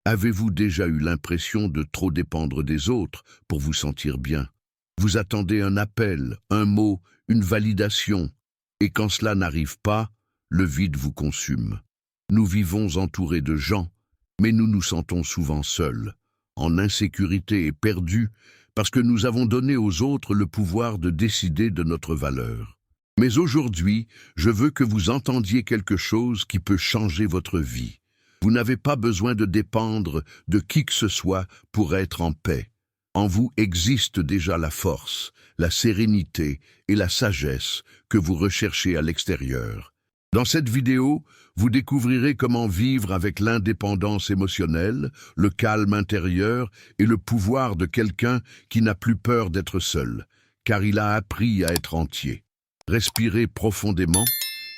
Avez-vous déjà eu l'impression de trop dépendre des autres pour vous sentir bien? Vous attendez un appel, un mot, une validation, et quand cela n'arrive pas, le vide vous consume. Nous vivons entourés de gens, mais nous nous sentons souvent seuls, en insécurité et perdus, parce que nous avons donné aux autres le pouvoir de décider de notre valeur. Mais aujourd'hui, je veux que vous entendiez quelque chose qui peut changer votre vie. Vous n'avez pas besoin de dépendre de qui que ce soit pour être en paix. En vous existe déjà la force, la sérénité et la sagesse que vous recherchez à l'extérieur. Dans cette vidéo, vous découvrirez comment vivre avec l'indépendance émotionnelle, le calme intérieur et le pouvoir de quelqu'un qui n'a plus peur d'être seul, car il a appris à être entier. Respirez profondément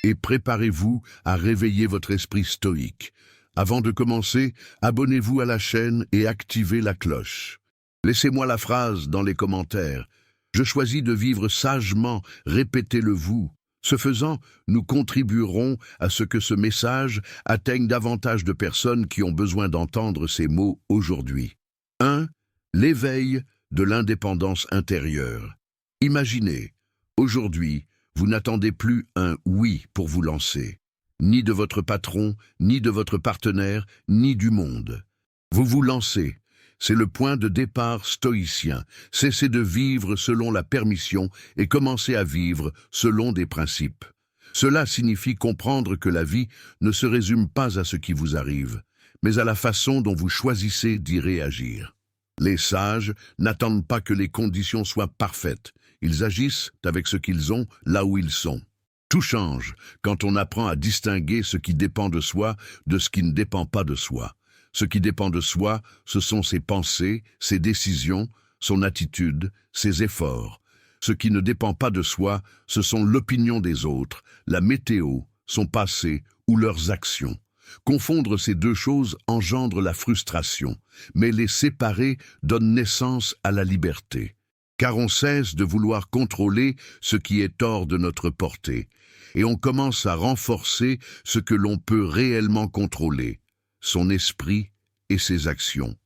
et préparez-vous à réveiller votre esprit stoïque. Avant de commencer, abonnez-vous à la chaîne et activez la cloche. Laissez-moi la phrase dans les commentaires. Je choisis de vivre sagement, répétez-le vous. Ce faisant, nous contribuerons à ce que ce message atteigne davantage de personnes qui ont besoin d'entendre ces mots aujourd'hui. 1. L'éveil de l'indépendance intérieure. Imaginez, aujourd'hui, vous n'attendez plus un « oui » pour vous lancer. Ni de votre patron, ni de votre partenaire, ni du monde. Vous vous lancez. C'est le point de départ stoïcien. Cessez de vivre selon la permission et commencez à vivre selon des principes. Cela signifie comprendre que la vie ne se résume pas à ce qui vous arrive, mais à la façon dont vous choisissez d'y réagir. Les sages n'attendent pas que les conditions soient parfaites. Ils agissent avec ce qu'ils ont là où ils sont. Tout change quand on apprend à distinguer ce qui dépend de soi de ce qui ne dépend pas de soi. Ce qui dépend de soi, ce sont ses pensées, ses décisions, son attitude, ses efforts. Ce qui ne dépend pas de soi, ce sont l'opinion des autres, la météo, son passé ou leurs actions. Confondre ces deux choses engendre la frustration, mais les séparer donne naissance à la liberté. Car on cesse de vouloir contrôler ce qui est hors de notre portée, et on commence à renforcer ce que l'on peut réellement contrôler, son esprit et ses actions.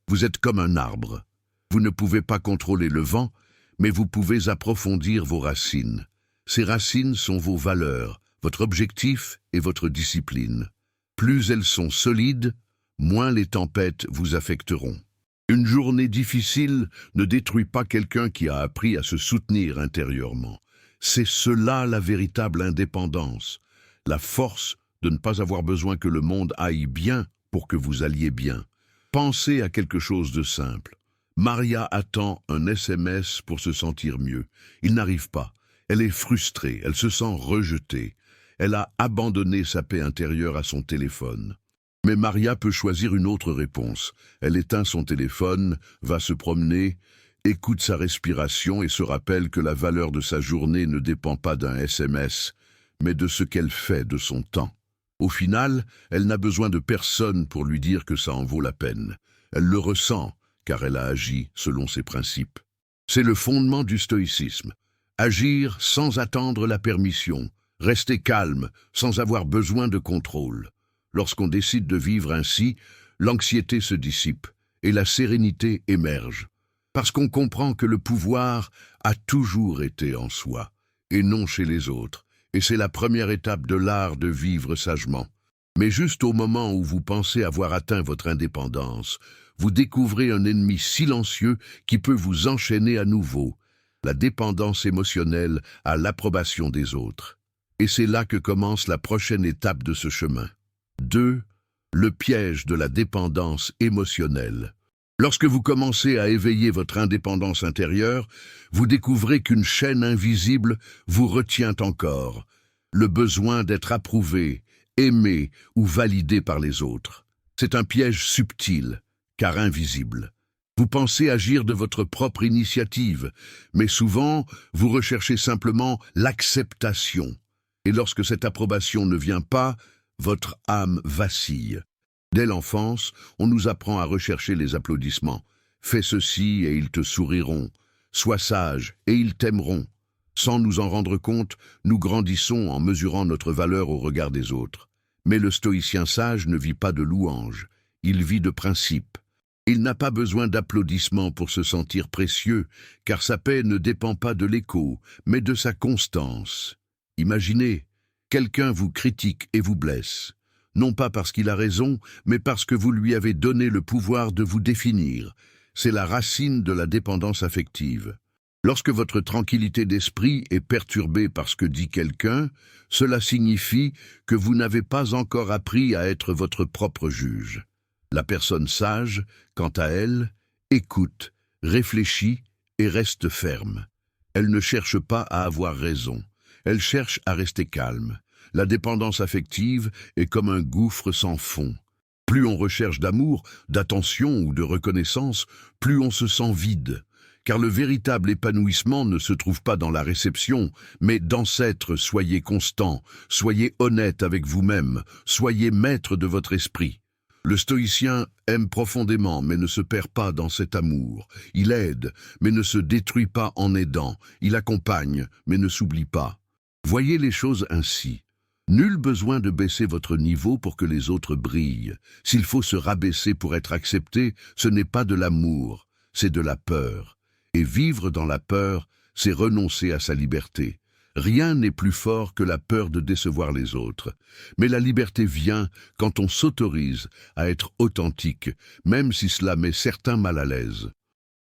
Vous êtes comme un arbre. Vous ne pouvez pas contrôler le vent, mais vous pouvez approfondir vos racines. Ces racines sont vos valeurs, votre objectif et votre discipline. Plus elles sont solides, moins les tempêtes vous affecteront. Une journée difficile ne détruit pas quelqu'un qui a appris à se soutenir intérieurement. C'est cela la véritable indépendance, la force de ne pas avoir besoin que le monde aille bien pour que vous alliez bien. Pensez à quelque chose de simple. Maria attend un SMS pour se sentir mieux. Il n'arrive pas. Elle est frustrée, elle se sent rejetée. Elle a abandonné sa paix intérieure à son téléphone. Mais Maria peut choisir une autre réponse. Elle éteint son téléphone, va se promener, écoute sa respiration et se rappelle que la valeur de sa journée ne dépend pas d'un SMS, mais de ce qu'elle fait de son temps. Au final, elle n'a besoin de personne pour lui dire que ça en vaut la peine. Elle le ressent, car elle a agi selon ses principes. C'est le fondement du stoïcisme. Agir sans attendre la permission, rester calme, sans avoir besoin de contrôle. Lorsqu'on décide de vivre ainsi, l'anxiété se dissipe et la sérénité émerge. Parce qu'on comprend que le pouvoir a toujours été en soi, et non chez les autres. Et c'est la première étape de l'art de vivre sagement. Mais juste au moment où vous pensez avoir atteint votre indépendance, vous découvrez un ennemi silencieux qui peut vous enchaîner à nouveau, la dépendance émotionnelle à l'approbation des autres. Et c'est là que commence la prochaine étape de ce chemin. 2. Le piège de la dépendance émotionnelle. Lorsque vous commencez à éveiller votre indépendance intérieure, vous découvrez qu'une chaîne invisible vous retient encore, le besoin d'être approuvé, aimé ou validé par les autres. C'est un piège subtil, car invisible. Vous pensez agir de votre propre initiative, mais souvent, vous recherchez simplement l'acceptation. Et lorsque cette approbation ne vient pas, votre âme vacille. Dès l'enfance, on nous apprend à rechercher les applaudissements. Fais ceci et ils te souriront. Sois sage et ils t'aimeront. Sans nous en rendre compte, nous grandissons en mesurant notre valeur au regard des autres. Mais le stoïcien sage ne vit pas de louanges. il vit de principe. Il n'a pas besoin d'applaudissements pour se sentir précieux, car sa paix ne dépend pas de l'écho, mais de sa constance. Imaginez, quelqu'un vous critique et vous blesse, non pas parce qu'il a raison, mais parce que vous lui avez donné le pouvoir de vous définir. C'est la racine de la dépendance affective. Lorsque votre tranquillité d'esprit est perturbée par ce que dit quelqu'un, cela signifie que vous n'avez pas encore appris à être votre propre juge. La personne sage, quant à elle, écoute, réfléchit et reste ferme. Elle ne cherche pas à avoir raison, elle cherche à rester calme. La dépendance affective est comme un gouffre sans fond. Plus on recherche d'amour, d'attention ou de reconnaissance, plus on se sent vide. Car le véritable épanouissement ne se trouve pas dans la réception, mais dans s'être. Soyez constant, soyez honnête avec vous-même, soyez maître de votre esprit. Le stoïcien aime profondément, mais ne se perd pas dans cet amour. Il aide, mais ne se détruit pas en aidant. Il accompagne, mais ne s'oublie pas. Voyez les choses ainsi. Nul besoin de baisser votre niveau pour que les autres brillent. S'il faut se rabaisser pour être accepté, ce n'est pas de l'amour, c'est de la peur. Et vivre dans la peur, c'est renoncer à sa liberté. Rien n'est plus fort que la peur de décevoir les autres. Mais la liberté vient quand on s'autorise à être authentique, même si cela met certains mal à l'aise.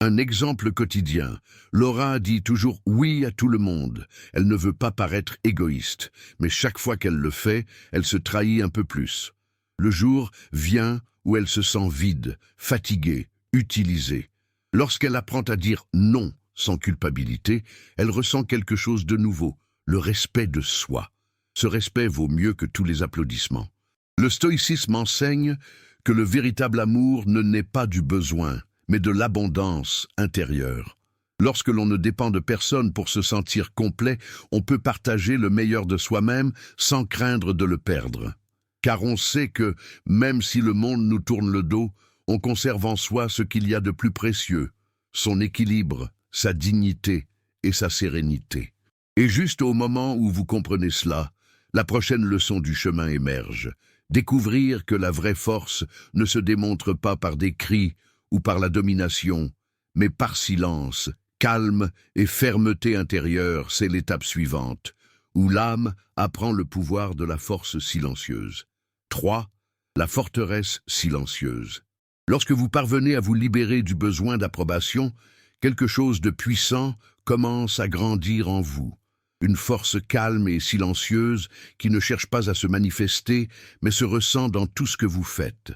Un exemple quotidien. Laura dit toujours oui à tout le monde. Elle ne veut pas paraître égoïste, mais chaque fois qu'elle le fait, elle se trahit un peu plus. Le jour vient où elle se sent vide, fatiguée, utilisée. Lorsqu'elle apprend à dire non sans culpabilité, elle ressent quelque chose de nouveau, le respect de soi. Ce respect vaut mieux que tous les applaudissements. Le stoïcisme enseigne que le véritable amour ne naît pas du besoin, mais de l'abondance intérieure. Lorsque l'on ne dépend de personne pour se sentir complet, on peut partager le meilleur de soi-même sans craindre de le perdre. Car on sait que, même si le monde nous tourne le dos, on conserve en soi ce qu'il y a de plus précieux, son équilibre, sa dignité et sa sérénité. Et juste au moment où vous comprenez cela, la prochaine leçon du chemin émerge. Découvrir que la vraie force ne se démontre pas par des cris ou par la domination, mais par silence, calme et fermeté intérieure, c'est l'étape suivante, où l'âme apprend le pouvoir de la force silencieuse. 3. La forteresse silencieuse. Lorsque vous parvenez à vous libérer du besoin d'approbation, quelque chose de puissant commence à grandir en vous. Une force calme et silencieuse qui ne cherche pas à se manifester, mais se ressent dans tout ce que vous faites.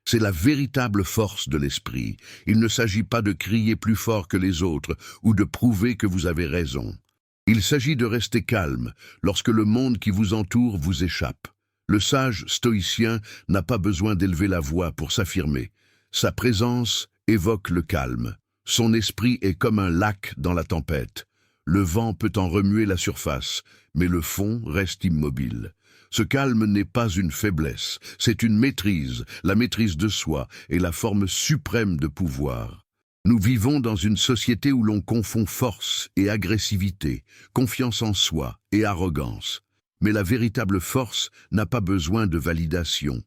C'est la véritable force de l'esprit. Il ne s'agit pas de crier plus fort que les autres ou de prouver que vous avez raison. Il s'agit de rester calme lorsque le monde qui vous entoure vous échappe. Le sage stoïcien n'a pas besoin d'élever la voix pour s'affirmer. Sa présence évoque le calme. Son esprit est comme un lac dans la tempête. Le vent peut en remuer la surface, mais le fond reste immobile. Ce calme n'est pas une faiblesse, c'est une maîtrise, la maîtrise de soi et la forme suprême de pouvoir. Nous vivons dans une société où l'on confond force et agressivité, confiance en soi et arrogance. Mais la véritable force n'a pas besoin de validation,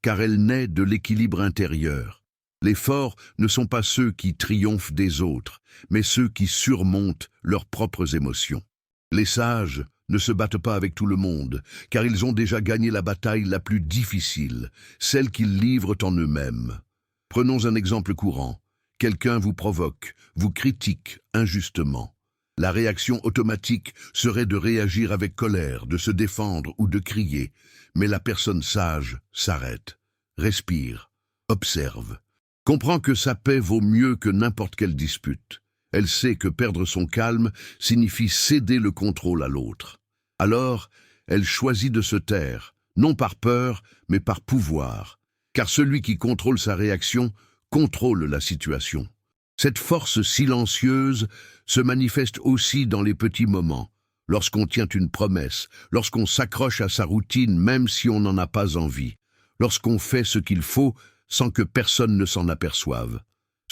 car elle naît de l'équilibre intérieur. Les forts ne sont pas ceux qui triomphent des autres, mais ceux qui surmontent leurs propres émotions. Les sages ne se battent pas avec tout le monde, car ils ont déjà gagné la bataille la plus difficile, celle qu'ils livrent en eux-mêmes. Prenons un exemple courant. Quelqu'un vous provoque, vous critique injustement. La réaction automatique serait de réagir avec colère, de se défendre ou de crier, mais la personne sage s'arrête, respire, observe. Comprend que sa paix vaut mieux que n'importe quelle dispute. Elle sait que perdre son calme signifie céder le contrôle à l'autre. Alors, elle choisit de se taire, non par peur, mais par pouvoir. Car celui qui contrôle sa réaction contrôle la situation. Cette force silencieuse se manifeste aussi dans les petits moments, lorsqu'on tient une promesse, lorsqu'on s'accroche à sa routine même si on n'en a pas envie, lorsqu'on fait ce qu'il faut sans que personne ne s'en aperçoive.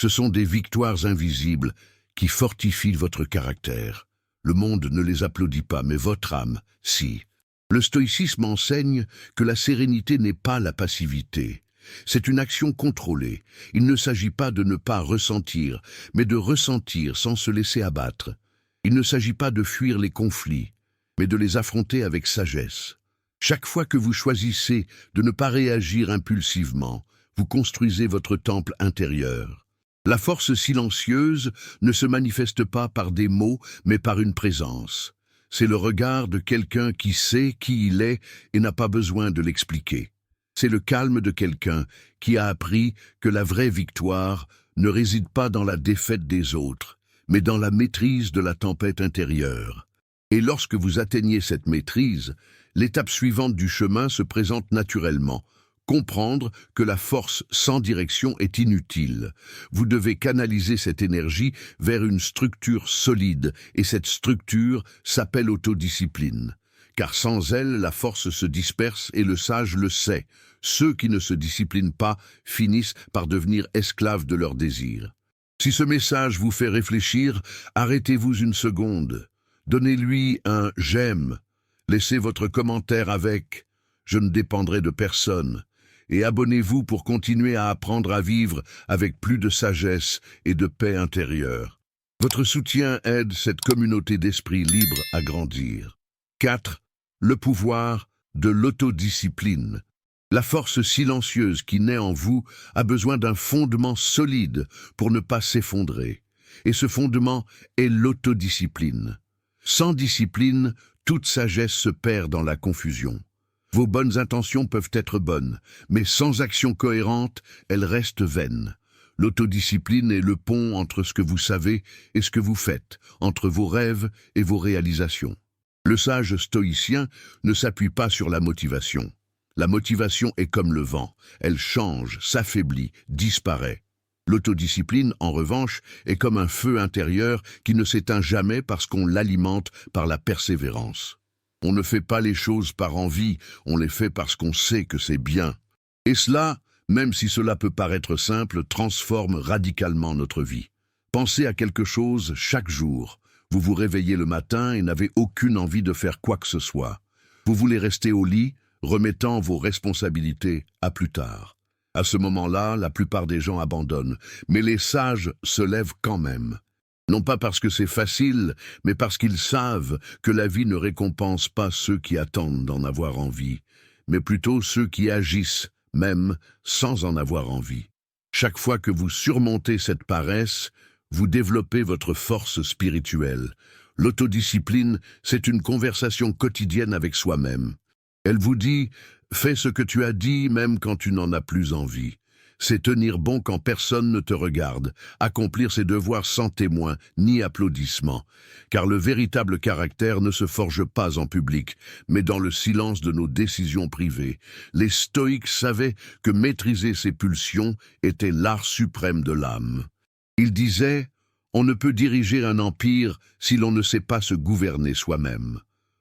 Ce sont des victoires invisibles qui fortifient votre caractère. Le monde ne les applaudit pas, mais votre âme, si. Le stoïcisme enseigne que la sérénité n'est pas la passivité, C'est une action contrôlée. Il ne s'agit pas de ne pas ressentir, mais de ressentir sans se laisser abattre. Il ne s'agit pas de fuir les conflits, mais de les affronter avec sagesse. Chaque fois que vous choisissez de ne pas réagir impulsivement, vous construisez votre temple intérieur. La force silencieuse ne se manifeste pas par des mots, mais par une présence. C'est le regard de quelqu'un qui sait qui il est et n'a pas besoin de l'expliquer. C'est le calme de quelqu'un qui a appris que la vraie victoire ne réside pas dans la défaite des autres, mais dans la maîtrise de la tempête intérieure. Et lorsque vous atteignez cette maîtrise, l'étape suivante du chemin se présente naturellement. Comprendre que la force sans direction est inutile. Vous devez canaliser cette énergie vers une structure solide, et cette structure s'appelle autodiscipline. Car sans elle, la force se disperse et le sage le sait. Ceux qui ne se disciplinent pas finissent par devenir esclaves de leurs désirs. Si ce message vous fait réfléchir, arrêtez-vous une seconde. Donnez-lui un « j'aime ». Laissez votre commentaire avec « je ne dépendrai de personne ». Et abonnez-vous pour continuer à apprendre à vivre avec plus de sagesse et de paix intérieure. Votre soutien aide cette communauté d'esprit libre à grandir. 4. Le pouvoir de l'autodiscipline. La force silencieuse qui naît en vous a besoin d'un fondement solide pour ne pas s'effondrer. Et ce fondement est l'autodiscipline. Sans discipline, toute sagesse se perd dans la confusion. Vos bonnes intentions peuvent être bonnes, mais sans action cohérente, elles restent vaines. L'autodiscipline est le pont entre ce que vous savez et ce que vous faites, entre vos rêves et vos réalisations. Le sage stoïcien ne s'appuie pas sur la motivation. La motivation est comme le vent, elle change, s'affaiblit, disparaît. L'autodiscipline, en revanche, est comme un feu intérieur qui ne s'éteint jamais parce qu'on l'alimente par la persévérance. On ne fait pas les choses par envie, on les fait parce qu'on sait que c'est bien. Et cela, même si cela peut paraître simple, transforme radicalement notre vie. Pensez à quelque chose chaque jour. Vous vous réveillez le matin et n'avez aucune envie de faire quoi que ce soit. Vous voulez rester au lit, remettant vos responsabilités à plus tard. À ce moment-là, la plupart des gens abandonnent, mais les sages se lèvent quand même. Non pas parce que c'est facile, mais parce qu'ils savent que la vie ne récompense pas ceux qui attendent d'en avoir envie, mais plutôt ceux qui agissent, même sans en avoir envie. Chaque fois que vous surmontez cette paresse, vous développez votre force spirituelle. L'autodiscipline, c'est une conversation quotidienne avec soi-même. Elle vous dit « fais ce que tu as dit même quand tu n'en as plus envie ». C'est tenir bon quand personne ne te regarde, accomplir ses devoirs sans témoin ni applaudissements, car le véritable caractère ne se forge pas en public, mais dans le silence de nos décisions privées. Les stoïques savaient que maîtriser ses pulsions était l'art suprême de l'âme. Ils disaient « on ne peut diriger un empire si l'on ne sait pas se gouverner soi-même ».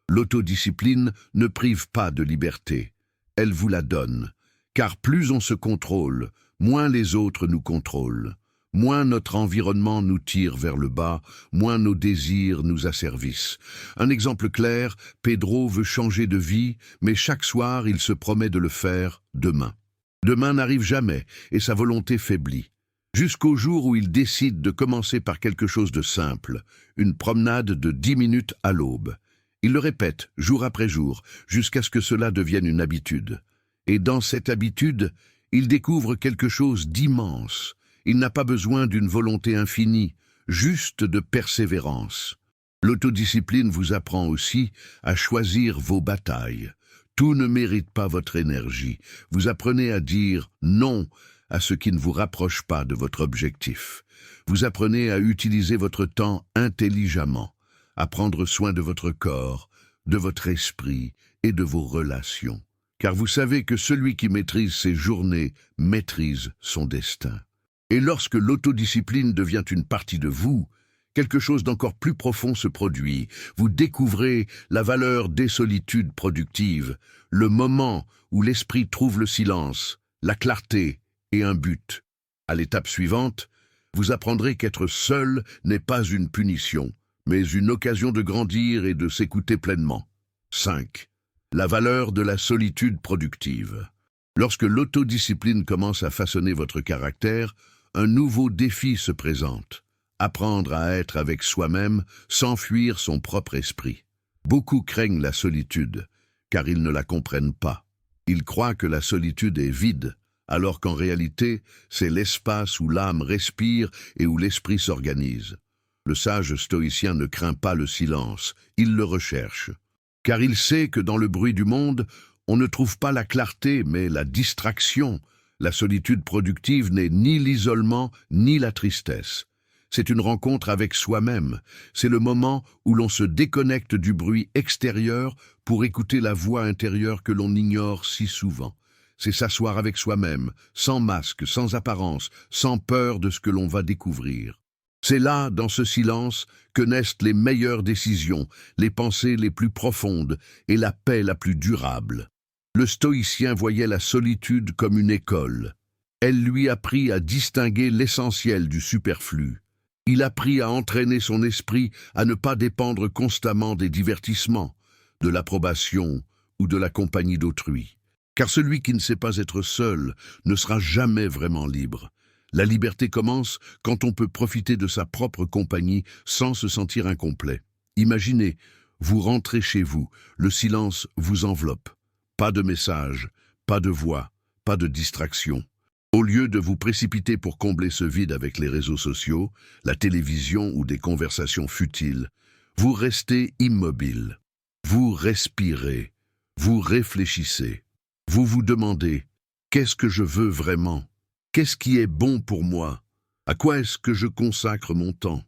L'autodiscipline ne prive pas de liberté, elle vous la donne, car plus on se contrôle, moins les autres nous contrôlent, moins notre environnement nous tire vers le bas, moins nos désirs nous asservissent. Un exemple clair, Pedro veut changer de vie, mais chaque soir il se promet de le faire demain. Demain n'arrive jamais et sa volonté faiblit. Jusqu'au jour où il décide de commencer par quelque chose de simple, une promenade de 10 minutes à l'aube. Il le répète jour après jour, jusqu'à ce que cela devienne une habitude. Et dans cette habitude, il découvre quelque chose d'immense. Il n'a pas besoin d'une volonté infinie, juste de persévérance. L'autodiscipline vous apprend aussi à choisir vos batailles. Tout ne mérite pas votre énergie. Vous apprenez à dire non à ce qui ne vous rapproche pas de votre objectif. Vous apprenez à utiliser votre temps intelligemment, à prendre soin de votre corps, de votre esprit et de vos relations. Car vous savez que celui qui maîtrise ses journées maîtrise son destin. Et lorsque l'autodiscipline devient une partie de vous, quelque chose d'encore plus profond se produit. Vous découvrez la valeur des solitudes productives, le moment où l'esprit trouve le silence, la clarté et un but. À l'étape suivante, vous apprendrez qu'être seul n'est pas une punition, mais une occasion de grandir et de s'écouter pleinement. 5. La valeur de la solitude productive. Lorsque l'autodiscipline commence à façonner votre caractère, un nouveau défi se présente. Apprendre à être avec soi-même sans fuir son propre esprit. Beaucoup craignent la solitude, car ils ne la comprennent pas. Ils croient que la solitude est vide, alors qu'en réalité, c'est l'espace où l'âme respire et où l'esprit s'organise. Le sage stoïcien ne craint pas le silence, il le recherche. Car il sait que dans le bruit du monde, on ne trouve pas la clarté, mais la distraction. La solitude productive n'est ni l'isolement, ni la tristesse. C'est une rencontre avec soi-même. C'est le moment où l'on se déconnecte du bruit extérieur pour écouter la voix intérieure que l'on ignore si souvent. C'est s'asseoir avec soi-même, sans masque, sans apparence, sans peur de ce que l'on va découvrir. C'est là, dans ce silence, que naissent les meilleures décisions, les pensées les plus profondes et la paix la plus durable. Le stoïcien voyait la solitude comme une école. Elle lui apprit à distinguer l'essentiel du superflu. Il apprit à entraîner son esprit à ne pas dépendre constamment des divertissements, de l'approbation ou de la compagnie d'autrui. Car celui qui ne sait pas être seul ne sera jamais vraiment libre. La liberté commence quand on peut profiter de sa propre compagnie sans se sentir incomplet. Imaginez, vous rentrez chez vous, le silence vous enveloppe. Pas de message, pas de voix, pas de distraction. Au lieu de vous précipiter pour combler ce vide avec les réseaux sociaux, la télévision ou des conversations futiles, vous restez immobile. Vous respirez, vous réfléchissez. Vous vous demandez « Qu'est-ce que je veux vraiment ? Qu'est-ce qui est bon pour moi ? À quoi est-ce que je consacre mon temps,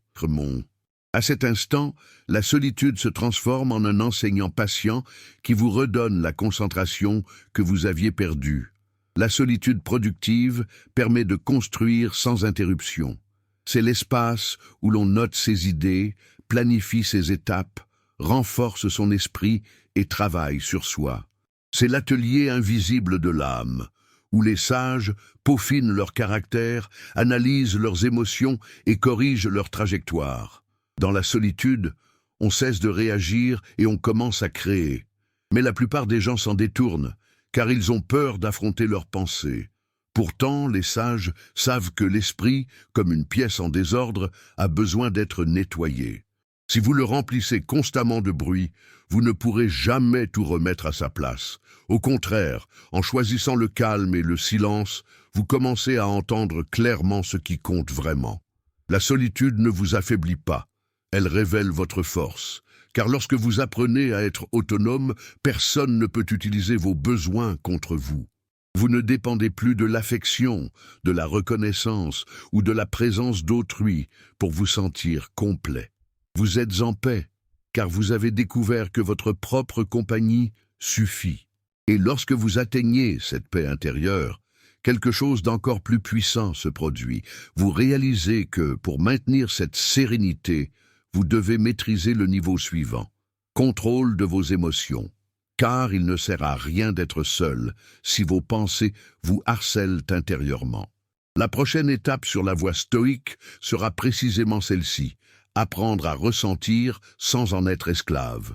À cet instant, la solitude se transforme en un enseignant patient qui vous redonne la concentration que vous aviez perdue. La solitude productive permet de construire sans interruption. C'est l'espace où l'on note ses idées, planifie ses étapes, renforce son esprit et travaille sur soi. C'est l'atelier invisible de l'âme, où les sages peaufinent leur caractère, analysent leurs émotions et corrigent leur trajectoire. Dans la solitude, on cesse de réagir et on commence à créer. Mais la plupart des gens s'en détournent, car ils ont peur d'affronter leurs pensées. Pourtant, les sages savent que l'esprit, comme une pièce en désordre, a besoin d'être nettoyé. Si vous le remplissez constamment de bruit, vous ne pourrez jamais tout remettre à sa place. Au contraire, en choisissant le calme et le silence, vous commencez à entendre clairement ce qui compte vraiment. La solitude ne vous affaiblit pas, elle révèle votre force. Car lorsque vous apprenez à être autonome, personne ne peut utiliser vos besoins contre vous. Vous ne dépendez plus de l'affection, de la reconnaissance ou de la présence d'autrui pour vous sentir complet. Vous êtes en paix, car vous avez découvert que votre propre compagnie suffit. Et lorsque vous atteignez cette paix intérieure, quelque chose d'encore plus puissant se produit. Vous réalisez que, pour maintenir cette sérénité, vous devez maîtriser le niveau suivant. Contrôle de vos émotions. Car il ne sert à rien d'être seul si vos pensées vous harcèlent intérieurement. La prochaine étape sur la voie stoïque sera précisément celle-ci. Apprendre à ressentir sans en être esclave.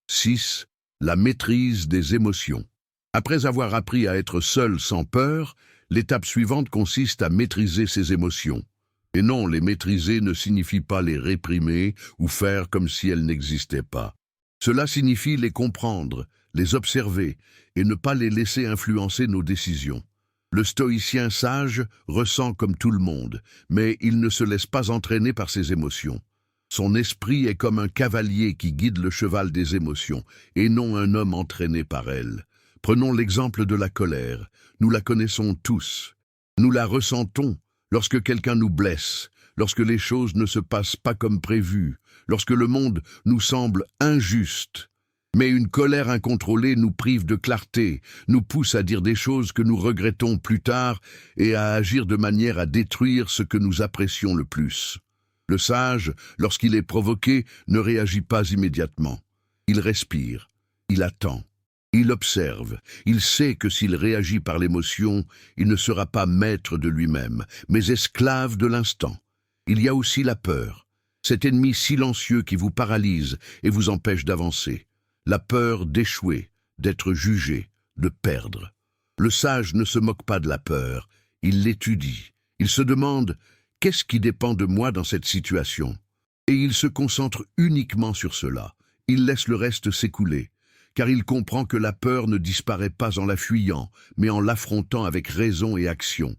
6. La maîtrise des émotions. Après avoir appris à être seul sans peur, l'étape suivante consiste à maîtriser ses émotions. Et non, les maîtriser ne signifie pas les réprimer ou faire comme si elles n'existaient pas. Cela signifie les comprendre, les observer et ne pas les laisser influencer nos décisions. Le stoïcien sage ressent comme tout le monde, mais il ne se laisse pas entraîner par ses émotions. Son esprit est comme un cavalier qui guide le cheval des émotions, et non un homme entraîné par elles. Prenons l'exemple de la colère. Nous la connaissons tous. Nous la ressentons lorsque quelqu'un nous blesse, lorsque les choses ne se passent pas comme prévu, lorsque le monde nous semble injuste. Mais une colère incontrôlée nous prive de clarté, nous pousse à dire des choses que nous regrettons plus tard et à agir de manière à détruire ce que nous apprécions le plus. Le sage, lorsqu'il est provoqué, ne réagit pas immédiatement. Il respire, il attend, il observe, il sait que s'il réagit par l'émotion, il ne sera pas maître de lui-même, mais esclave de l'instant. Il y a aussi la peur, cet ennemi silencieux qui vous paralyse et vous empêche d'avancer. La peur d'échouer, d'être jugé, de perdre. Le sage ne se moque pas de la peur, il l'étudie. Il se demande « Qu'est-ce qui dépend de moi dans cette situation ?» Et il se concentre uniquement sur cela. Il laisse le reste s'écouler, car il comprend que la peur ne disparaît pas en la fuyant, mais en l'affrontant avec raison et action.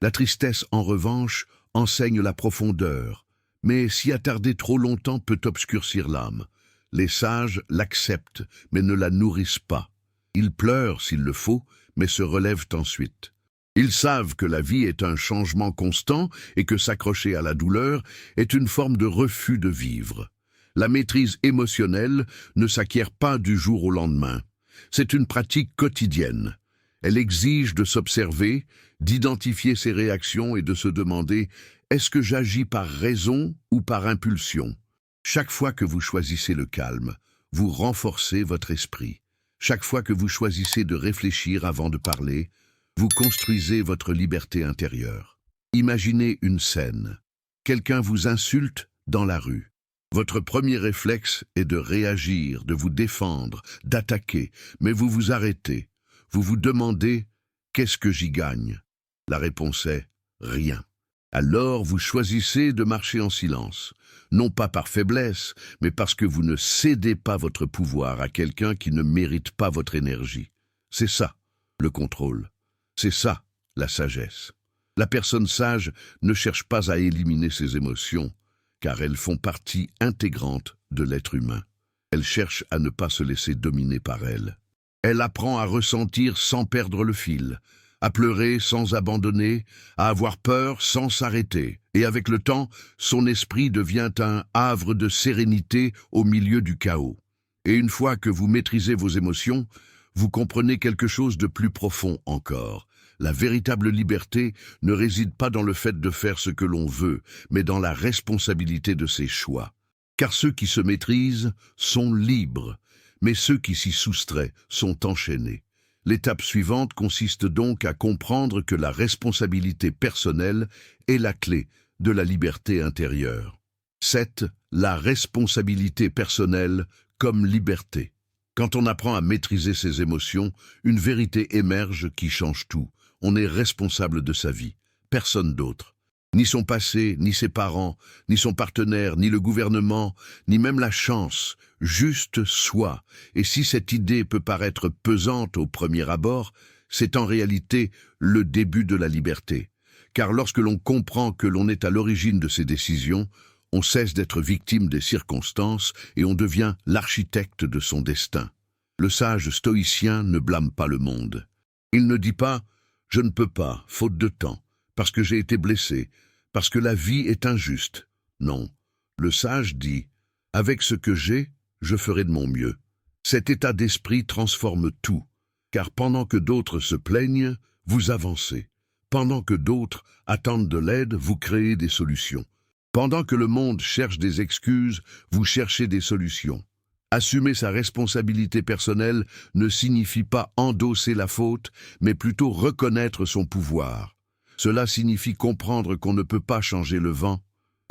La tristesse, en revanche, enseigne la profondeur, mais s'y attarder trop longtemps peut obscurcir l'âme. Les sages l'acceptent, mais ne la nourrissent pas. Ils pleurent s'il le faut, mais se relèvent ensuite. Ils savent que la vie est un changement constant et que s'accrocher à la douleur est une forme de refus de vivre. La maîtrise émotionnelle ne s'acquiert pas du jour au lendemain. C'est une pratique quotidienne. Elle exige de s'observer, d'identifier ses réactions et de se demander « Est-ce que j'agis par raison ou par impulsion ?» Chaque fois que vous choisissez le calme, vous renforcez votre esprit. Chaque fois que vous choisissez de réfléchir avant de parler, vous construisez votre liberté intérieure. Imaginez une scène. Quelqu'un vous insulte dans la rue. Votre premier réflexe est de réagir, de vous défendre, d'attaquer, mais vous vous arrêtez. Vous vous demandez « Qu'est-ce que j'y gagne ?» La réponse est « Rien ». Alors vous choisissez de marcher en silence, non pas par faiblesse, mais parce que vous ne cédez pas votre pouvoir à quelqu'un qui ne mérite pas votre énergie. C'est ça, le contrôle. C'est ça, la sagesse. La personne sage ne cherche pas à éliminer ses émotions, car elles font partie intégrante de l'être humain. Elle cherche à ne pas se laisser dominer par elles. Elle apprend à ressentir sans perdre le fil, à pleurer sans abandonner, à avoir peur sans s'arrêter. Et avec le temps, son esprit devient un havre de sérénité au milieu du chaos. Et une fois que vous maîtrisez vos émotions, vous comprenez quelque chose de plus profond encore. La véritable liberté ne réside pas dans le fait de faire ce que l'on veut, mais dans la responsabilité de ses choix. Car ceux qui se maîtrisent sont libres, mais ceux qui s'y soustraient sont enchaînés. L'étape suivante consiste donc à comprendre que la responsabilité personnelle est la clé de la liberté intérieure. 7. La responsabilité personnelle comme liberté. Quand on apprend à maîtriser ses émotions, une vérité émerge qui change tout. On est responsable de sa vie, personne d'autre. Ni son passé, ni ses parents, ni son partenaire, ni le gouvernement, ni même la chance, juste soi. Et si cette idée peut paraître pesante au premier abord, c'est en réalité le début de la liberté. Car lorsque l'on comprend que l'on est à l'origine de ses décisions, on cesse d'être victime des circonstances et on devient l'architecte de son destin. Le sage stoïcien ne blâme pas le monde. Il ne dit pas « je ne peux pas, faute de temps ». Parce que j'ai été blessé, parce que la vie est injuste. Non, le sage dit « Avec ce que j'ai, je ferai de mon mieux ». Cet état d'esprit transforme tout, car pendant que d'autres se plaignent, vous avancez. Pendant que d'autres attendent de l'aide, vous créez des solutions. Pendant que le monde cherche des excuses, vous cherchez des solutions. Assumer sa responsabilité personnelle ne signifie pas endosser la faute, mais plutôt reconnaître son pouvoir. Cela signifie comprendre qu'on ne peut pas changer le vent,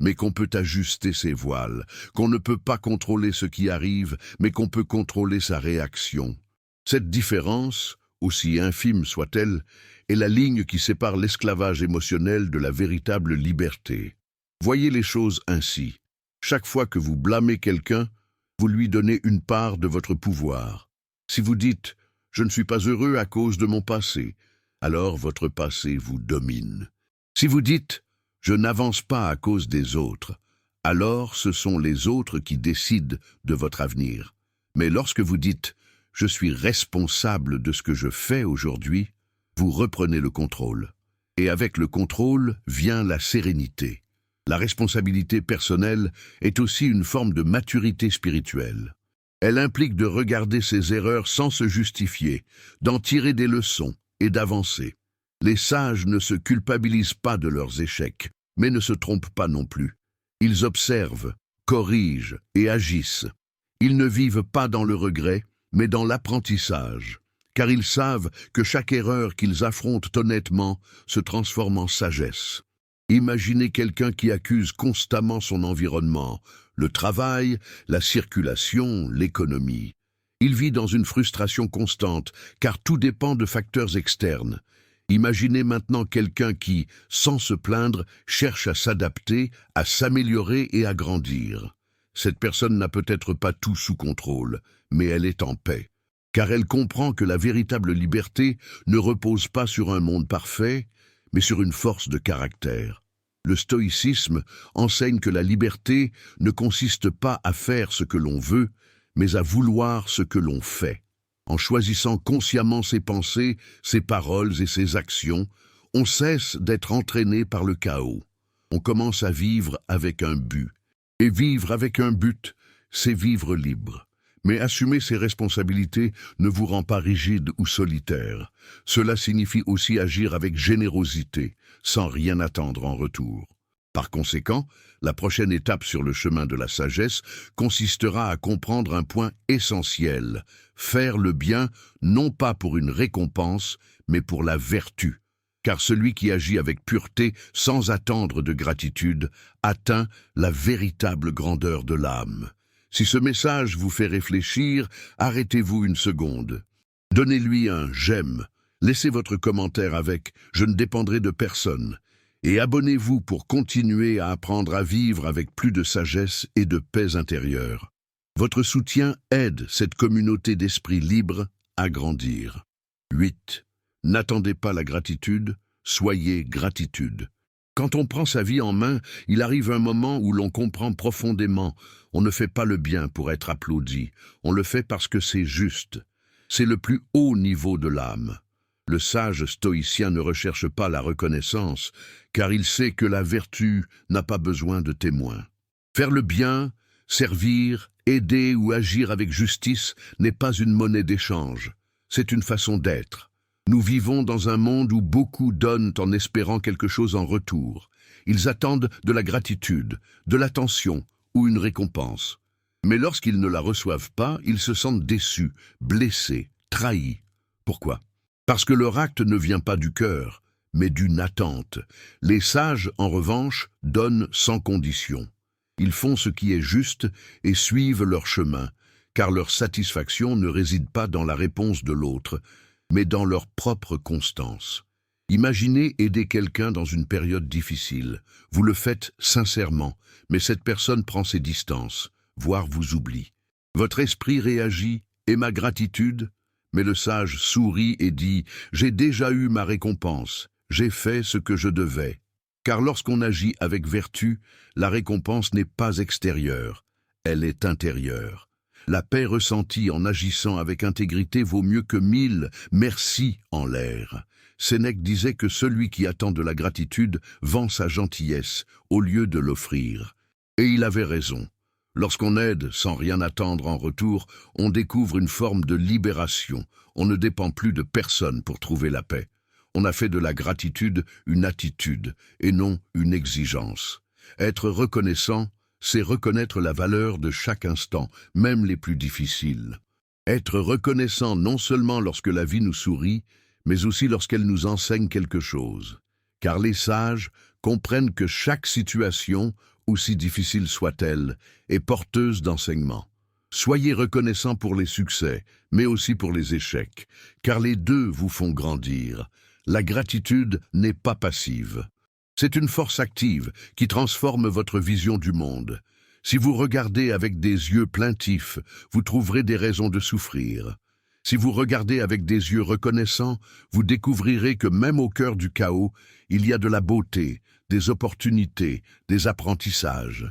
mais qu'on peut ajuster ses voiles, qu'on ne peut pas contrôler ce qui arrive, mais qu'on peut contrôler sa réaction. Cette différence, aussi infime soit-elle, est la ligne qui sépare l'esclavage émotionnel de la véritable liberté. Voyez les choses ainsi. Chaque fois que vous blâmez quelqu'un, vous lui donnez une part de votre pouvoir. Si vous dites « je ne suis pas heureux à cause de mon passé », alors votre passé vous domine. Si vous dites « je n'avance pas à cause des autres », alors ce sont les autres qui décident de votre avenir. Mais lorsque vous dites « je suis responsable de ce que je fais aujourd'hui », vous reprenez le contrôle. Et avec le contrôle vient la sérénité. La responsabilité personnelle est aussi une forme de maturité spirituelle. Elle implique de regarder ses erreurs sans se justifier, d'en tirer des leçons et d'avancer. Les sages ne se culpabilisent pas de leurs échecs, mais ne se trompent pas non plus. Ils observent, corrigent et agissent. Ils ne vivent pas dans le regret, mais dans l'apprentissage, car ils savent que chaque erreur qu'ils affrontent honnêtement se transforme en sagesse. Imaginez quelqu'un qui accuse constamment son environnement, le travail, la circulation, l'économie. Il vit dans une frustration constante, car tout dépend de facteurs externes. Imaginez maintenant quelqu'un qui, sans se plaindre, cherche à s'adapter, à s'améliorer et à grandir. Cette personne n'a peut-être pas tout sous contrôle, mais elle est en paix, car elle comprend que la véritable liberté ne repose pas sur un monde parfait, mais sur une force de caractère. Le stoïcisme enseigne que la liberté ne consiste pas à faire ce que l'on veut, mais à vouloir ce que l'on fait. En choisissant consciemment ses pensées, ses paroles et ses actions, on cesse d'être entraîné par le chaos. On commence à vivre avec un but. Et vivre avec un but, c'est vivre libre. Mais assumer ses responsabilités ne vous rend pas rigide ou solitaire. Cela signifie aussi agir avec générosité, sans rien attendre en retour. Par conséquent, la prochaine étape sur le chemin de la sagesse consistera à comprendre un point essentiel: faire le bien, non pas pour une récompense, mais pour la vertu. Car celui qui agit avec pureté, sans attendre de gratitude, atteint la véritable grandeur de l'âme. Si ce message vous fait réfléchir, arrêtez-vous une seconde. Donnez-lui un « j'aime », laissez votre commentaire avec « je ne dépendrai de personne » et abonnez-vous pour continuer à apprendre à vivre avec plus de sagesse et de paix intérieure. Votre soutien aide cette communauté d'esprit libre à grandir. 8. N'attendez pas la gratitude, soyez gratitude. Quand on prend sa vie en main, il arrive un moment où l'on comprend profondément. On ne fait pas le bien pour être applaudi, on le fait parce que c'est juste. C'est le plus haut niveau de l'âme. Le sage stoïcien ne recherche pas la reconnaissance, car il sait que la vertu n'a pas besoin de témoins. Faire le bien, servir, aider ou agir avec justice n'est pas une monnaie d'échange, c'est une façon d'être. Nous vivons dans un monde où beaucoup donnent en espérant quelque chose en retour. Ils attendent de la gratitude, de l'attention ou une récompense. Mais lorsqu'ils ne la reçoivent pas, ils se sentent déçus, blessés, trahis. Pourquoi ? Parce que leur acte ne vient pas du cœur, mais d'une attente. Les sages, en revanche, donnent sans condition. Ils font ce qui est juste et suivent leur chemin, car leur satisfaction ne réside pas dans la réponse de l'autre, mais dans leur propre constance. Imaginez aider quelqu'un dans une période difficile. Vous le faites sincèrement, mais cette personne prend ses distances, voire vous oublie. Votre esprit réagit « et ma gratitude ?» Mais le sage sourit et dit « J'ai déjà eu ma récompense, j'ai fait ce que je devais. » Car lorsqu'on agit avec vertu, la récompense n'est pas extérieure, elle est intérieure. La paix ressentie en agissant avec intégrité vaut mieux que 1000 merci en l'air. Sénèque disait que celui qui attend de la gratitude vend sa gentillesse au lieu de l'offrir. Et il avait raison. Lorsqu'on aide sans rien attendre en retour, on découvre une forme de libération. On ne dépend plus de personne pour trouver la paix. On a fait de la gratitude une attitude et non une exigence. Être reconnaissant, c'est reconnaître la valeur de chaque instant, même les plus difficiles. Être reconnaissant non seulement lorsque la vie nous sourit, mais aussi lorsqu'elle nous enseigne quelque chose. Car les sages comprennent que chaque situation, aussi difficile soit-elle, est porteuse d'enseignements. Soyez reconnaissants pour les succès, mais aussi pour les échecs, car les deux vous font grandir. La gratitude n'est pas passive. C'est une force active qui transforme votre vision du monde. Si vous regardez avec des yeux plaintifs, vous trouverez des raisons de souffrir. Si vous regardez avec des yeux reconnaissants, vous découvrirez que même au cœur du chaos, il y a de la beauté, des opportunités, des apprentissages.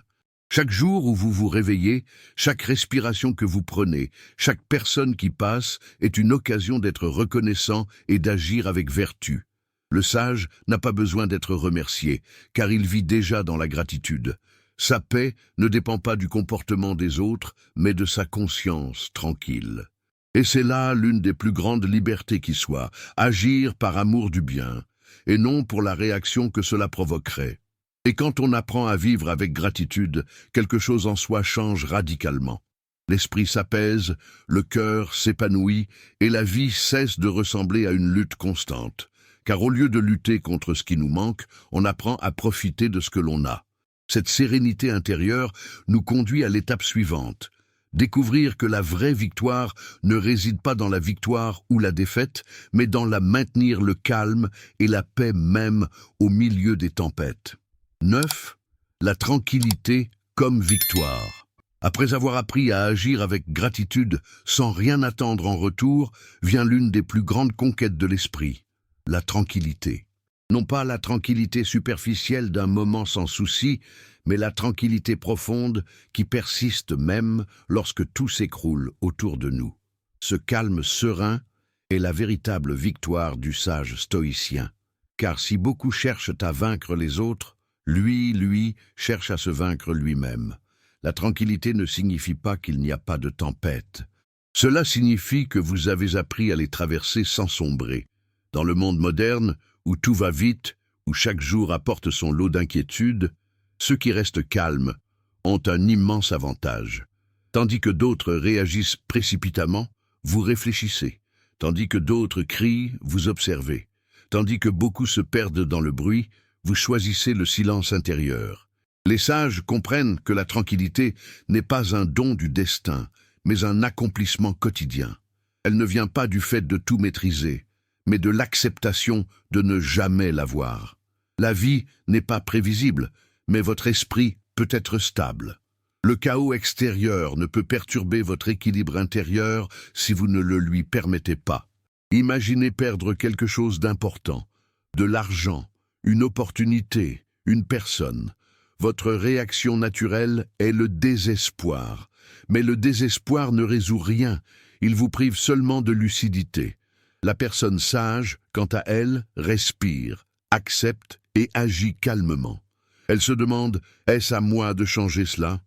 Chaque jour où vous vous réveillez, chaque respiration que vous prenez, chaque personne qui passe est une occasion d'être reconnaissant et d'agir avec vertu. Le sage n'a pas besoin d'être remercié, car il vit déjà dans la gratitude. Sa paix ne dépend pas du comportement des autres, mais de sa conscience tranquille. Et c'est là l'une des plus grandes libertés qui soit, agir par amour du bien, et non pour la réaction que cela provoquerait. Et quand on apprend à vivre avec gratitude, quelque chose en soi change radicalement. L'esprit s'apaise, le cœur s'épanouit, et la vie cesse de ressembler à une lutte constante. Car au lieu de lutter contre ce qui nous manque, on apprend à profiter de ce que l'on a. Cette sérénité intérieure nous conduit à l'étape suivante. Découvrir que la vraie victoire ne réside pas dans la victoire ou la défaite, mais dans la maintenir le calme et la paix même au milieu des tempêtes. 9. La tranquillité comme victoire. Après avoir appris à agir avec gratitude sans rien attendre en retour, vient l'une des plus grandes conquêtes de l'esprit, la tranquillité. Non pas la tranquillité superficielle d'un moment sans souci, mais la tranquillité profonde qui persiste même lorsque tout s'écroule autour de nous. Ce calme serein est la véritable victoire du sage stoïcien. Car si beaucoup cherchent à vaincre les autres, lui, cherche à se vaincre lui-même. La tranquillité ne signifie pas qu'il n'y a pas de tempête. Cela signifie que vous avez appris à les traverser sans sombrer. Dans le monde moderne, où tout va vite, où chaque jour apporte son lot d'inquiétudes, ceux qui restent calmes ont un immense avantage. Tandis que d'autres réagissent précipitamment, vous réfléchissez. Tandis que d'autres crient, vous observez. Tandis que beaucoup se perdent dans le bruit, vous choisissez le silence intérieur. Les sages comprennent que la tranquillité n'est pas un don du destin, mais un accomplissement quotidien. Elle ne vient pas du fait de tout maîtriser, mais de l'acceptation de ne jamais l'avoir. La vie n'est pas prévisible, mais votre esprit peut être stable. Le chaos extérieur ne peut perturber votre équilibre intérieur si vous ne le lui permettez pas. Imaginez perdre quelque chose d'important, de l'argent, une opportunité, une personne. Votre réaction naturelle est le désespoir. Mais le désespoir ne résout rien, il vous prive seulement de lucidité. La personne sage, quant à elle, respire, accepte et agit calmement. Elle se demande « Est-ce à moi de changer cela ?»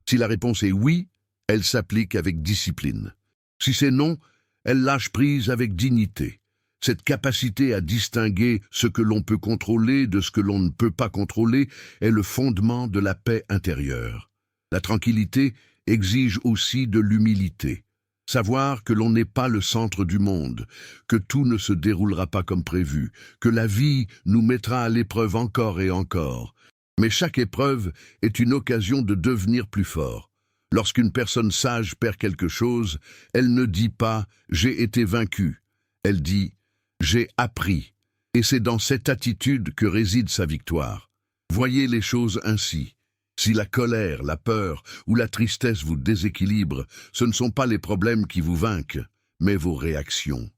Si la réponse est oui, elle s'applique avec discipline. Si c'est non, elle lâche prise avec dignité. Cette capacité à distinguer ce que l'on peut contrôler de ce que l'on ne peut pas contrôler est le fondement de la paix intérieure. La tranquillité exige aussi de l'humilité. Savoir que l'on n'est pas le centre du monde, que tout ne se déroulera pas comme prévu, que la vie nous mettra à l'épreuve encore et encore. Mais chaque épreuve est une occasion de devenir plus fort. Lorsqu'une personne sage perd quelque chose, elle ne dit pas « j'ai été vaincu », elle dit « j'ai appris ». Et c'est dans cette attitude que réside sa victoire. Voyez les choses ainsi. Si la colère, la peur ou la tristesse vous déséquilibrent, ce ne sont pas les problèmes qui vous vainquent, mais vos réactions.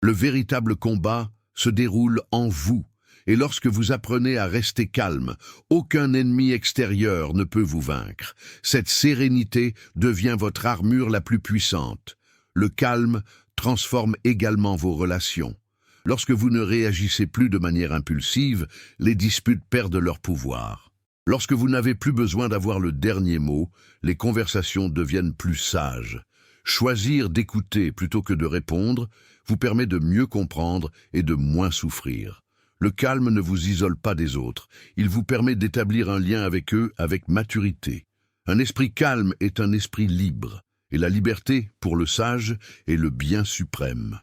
Le véritable combat se déroule en vous. Et lorsque vous apprenez à rester calme, aucun ennemi extérieur ne peut vous vaincre. Cette sérénité devient votre armure la plus puissante. Le calme transforme également vos relations. Lorsque vous ne réagissez plus de manière impulsive, les disputes perdent leur pouvoir. Lorsque vous n'avez plus besoin d'avoir le dernier mot, les conversations deviennent plus sages. Choisir d'écouter plutôt que de répondre vous permet de mieux comprendre et de moins souffrir. Le calme ne vous isole pas des autres, il vous permet d'établir un lien avec eux avec maturité. Un esprit calme est un esprit libre, et la liberté, pour le sage, est le bien suprême.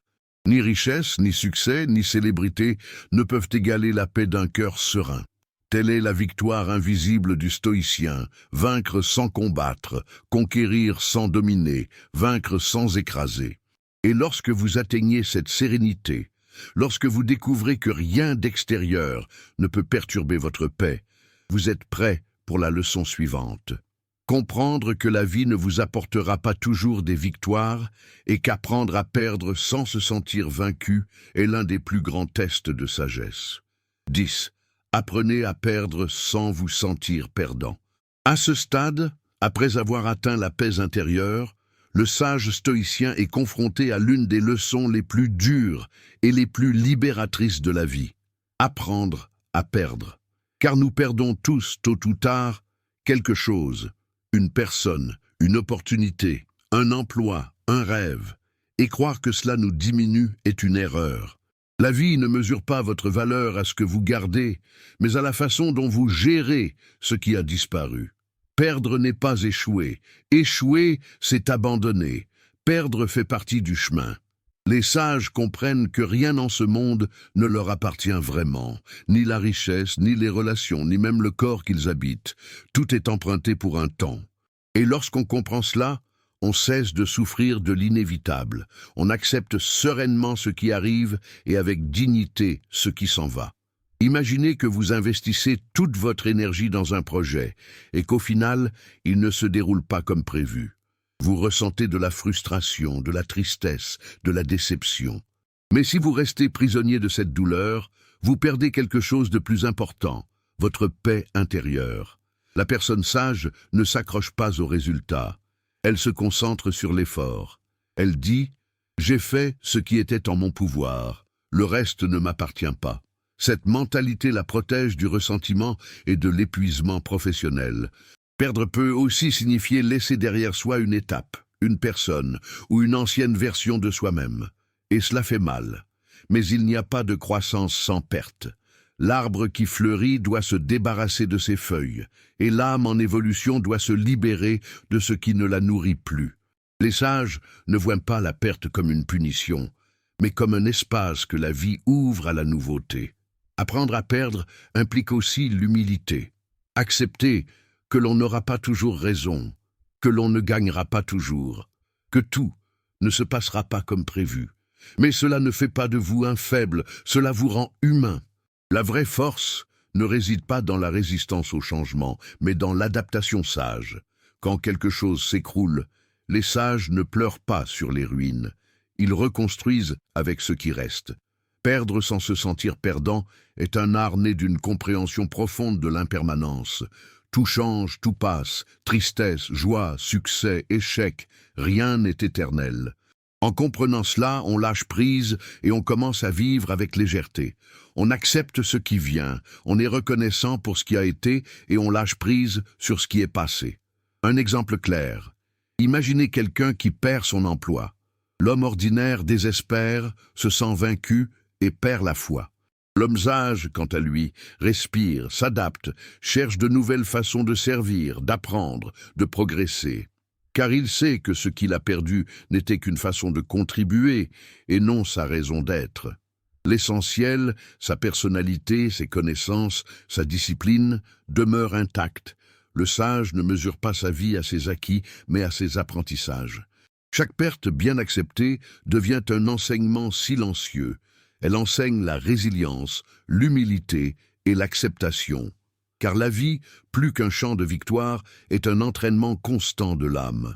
Ni richesse, ni succès, ni célébrité ne peuvent égaler la paix d'un cœur serein. Telle est la victoire invisible du stoïcien, vaincre sans combattre, conquérir sans dominer, vaincre sans écraser. Et lorsque vous atteignez cette sérénité, lorsque vous découvrez que rien d'extérieur ne peut perturber votre paix, vous êtes prêt pour la leçon suivante. Comprendre que la vie ne vous apportera pas toujours des victoires et qu'apprendre à perdre sans se sentir vaincu est l'un des plus grands tests de sagesse. 10. Apprenez à perdre sans vous sentir perdant. À ce stade, après avoir atteint la paix intérieure, le sage stoïcien est confronté à l'une des leçons les plus dures et les plus libératrices de la vie. Apprendre à perdre. Car nous perdons tous, tôt ou tard, quelque chose, une personne, une opportunité, un emploi, un rêve. Et croire que cela nous diminue est une erreur. La vie ne mesure pas votre valeur à ce que vous gardez, mais à la façon dont vous gérez ce qui a disparu. Perdre n'est pas échouer. Échouer, c'est abandonner. Perdre fait partie du chemin. Les sages comprennent que rien dans ce monde ne leur appartient vraiment, ni la richesse, ni les relations, ni même le corps qu'ils habitent. Tout est emprunté pour un temps. Et lorsqu'on comprend cela, On cesse de souffrir de l'inévitable. On accepte sereinement ce qui arrive et avec dignité ce qui s'en va. Imaginez que vous investissez toute votre énergie dans un projet et qu'au final, il ne se déroule pas comme prévu. Vous ressentez de la frustration, de la tristesse, de la déception. Mais si vous restez prisonnier de cette douleur, vous perdez quelque chose de plus important, votre paix intérieure. La personne sage ne s'accroche pas aux résultats. Elle se concentre sur l'effort. Elle dit « J'ai fait ce qui était en mon pouvoir. Le reste ne m'appartient pas ». Cette mentalité la protège du ressentiment et de l'épuisement professionnel. Perdre peut aussi signifier laisser derrière soi une étape, une personne ou une ancienne version de soi-même. Et cela fait mal. Mais il n'y a pas de croissance sans perte. L'arbre qui fleurit doit se débarrasser de ses feuilles, et l'âme en évolution doit se libérer de ce qui ne la nourrit plus. Les sages ne voient pas la perte comme une punition, mais comme un espace que la vie ouvre à la nouveauté. Apprendre à perdre implique aussi l'humilité. Accepter que l'on n'aura pas toujours raison, que l'on ne gagnera pas toujours, que tout ne se passera pas comme prévu. Mais cela ne fait pas de vous un faible, cela vous rend humain. La vraie force ne réside pas dans la résistance au changement, mais dans l'adaptation sage. Quand quelque chose s'écroule, les sages ne pleurent pas sur les ruines. Ils reconstruisent avec ce qui reste. Perdre sans se sentir perdant est un art né d'une compréhension profonde de l'impermanence. Tout change, tout passe, tristesse, joie, succès, échec, rien n'est éternel. En comprenant cela, on lâche prise et on commence à vivre avec légèreté. On accepte ce qui vient, on est reconnaissant pour ce qui a été et on lâche prise sur ce qui est passé. Un exemple clair. Imaginez quelqu'un qui perd son emploi. L'homme ordinaire désespère, se sent vaincu et perd la foi. L'homme sage, quant à lui, respire, s'adapte, cherche de nouvelles façons de servir, d'apprendre, de progresser. Car il sait que ce qu'il a perdu n'était qu'une façon de contribuer et non sa raison d'être. L'essentiel, sa personnalité, ses connaissances, sa discipline, demeurent intacts. Le sage ne mesure pas sa vie à ses acquis, mais à ses apprentissages. Chaque perte bien acceptée devient un enseignement silencieux. Elle enseigne la résilience, l'humilité et l'acceptation. Car la vie, plus qu'un chant de victoire, est un entraînement constant de l'âme.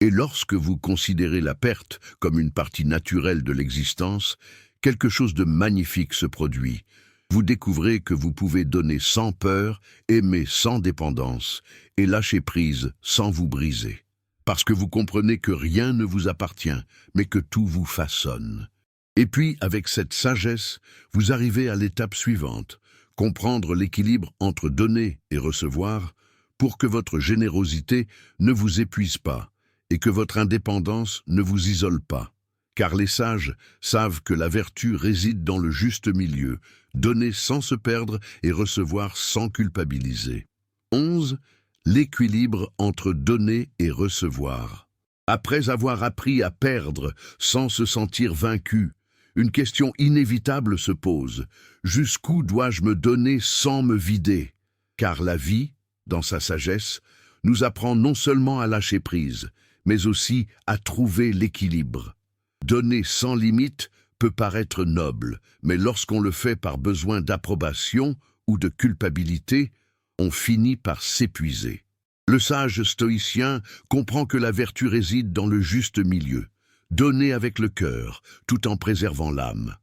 Et lorsque vous considérez la perte comme une partie naturelle de l'existence, quelque chose de magnifique se produit. Vous découvrez que vous pouvez donner sans peur, aimer sans dépendance, et lâcher prise sans vous briser. Parce que vous comprenez que rien ne vous appartient, mais que tout vous façonne. Et puis, avec cette sagesse, vous arrivez à l'étape suivante, comprendre l'équilibre entre donner et recevoir, pour que votre générosité ne vous épuise pas et que votre indépendance ne vous isole pas. Car les sages savent que la vertu réside dans le juste milieu, donner sans se perdre et recevoir sans culpabiliser. 11. L'équilibre entre donner et recevoir. Après avoir appris à perdre sans se sentir vaincu, une question inévitable se pose. Jusqu'où dois-je me donner sans me vider? Car la vie, dans sa sagesse, nous apprend non seulement à lâcher prise, mais aussi à trouver l'équilibre. Donner sans limite peut paraître noble, mais lorsqu'on le fait par besoin d'approbation ou de culpabilité, on finit par s'épuiser. Le sage stoïcien comprend que la vertu réside dans le juste milieu. Donner avec le cœur, tout en préservant l'âme.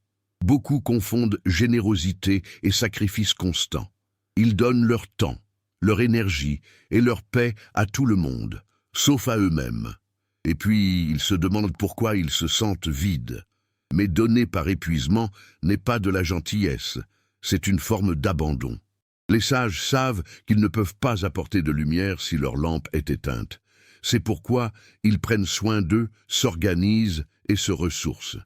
Beaucoup confondent générosité et sacrifice constant. Ils donnent leur temps, leur énergie et leur paix à tout le monde, sauf à eux-mêmes. Et puis, ils se demandent pourquoi ils se sentent vides. Mais donner par épuisement n'est pas de la gentillesse, c'est une forme d'abandon. Les sages savent qu'ils ne peuvent pas apporter de lumière si leur lampe est éteinte. C'est pourquoi ils prennent soin d'eux, s'organisent et se ressourcent.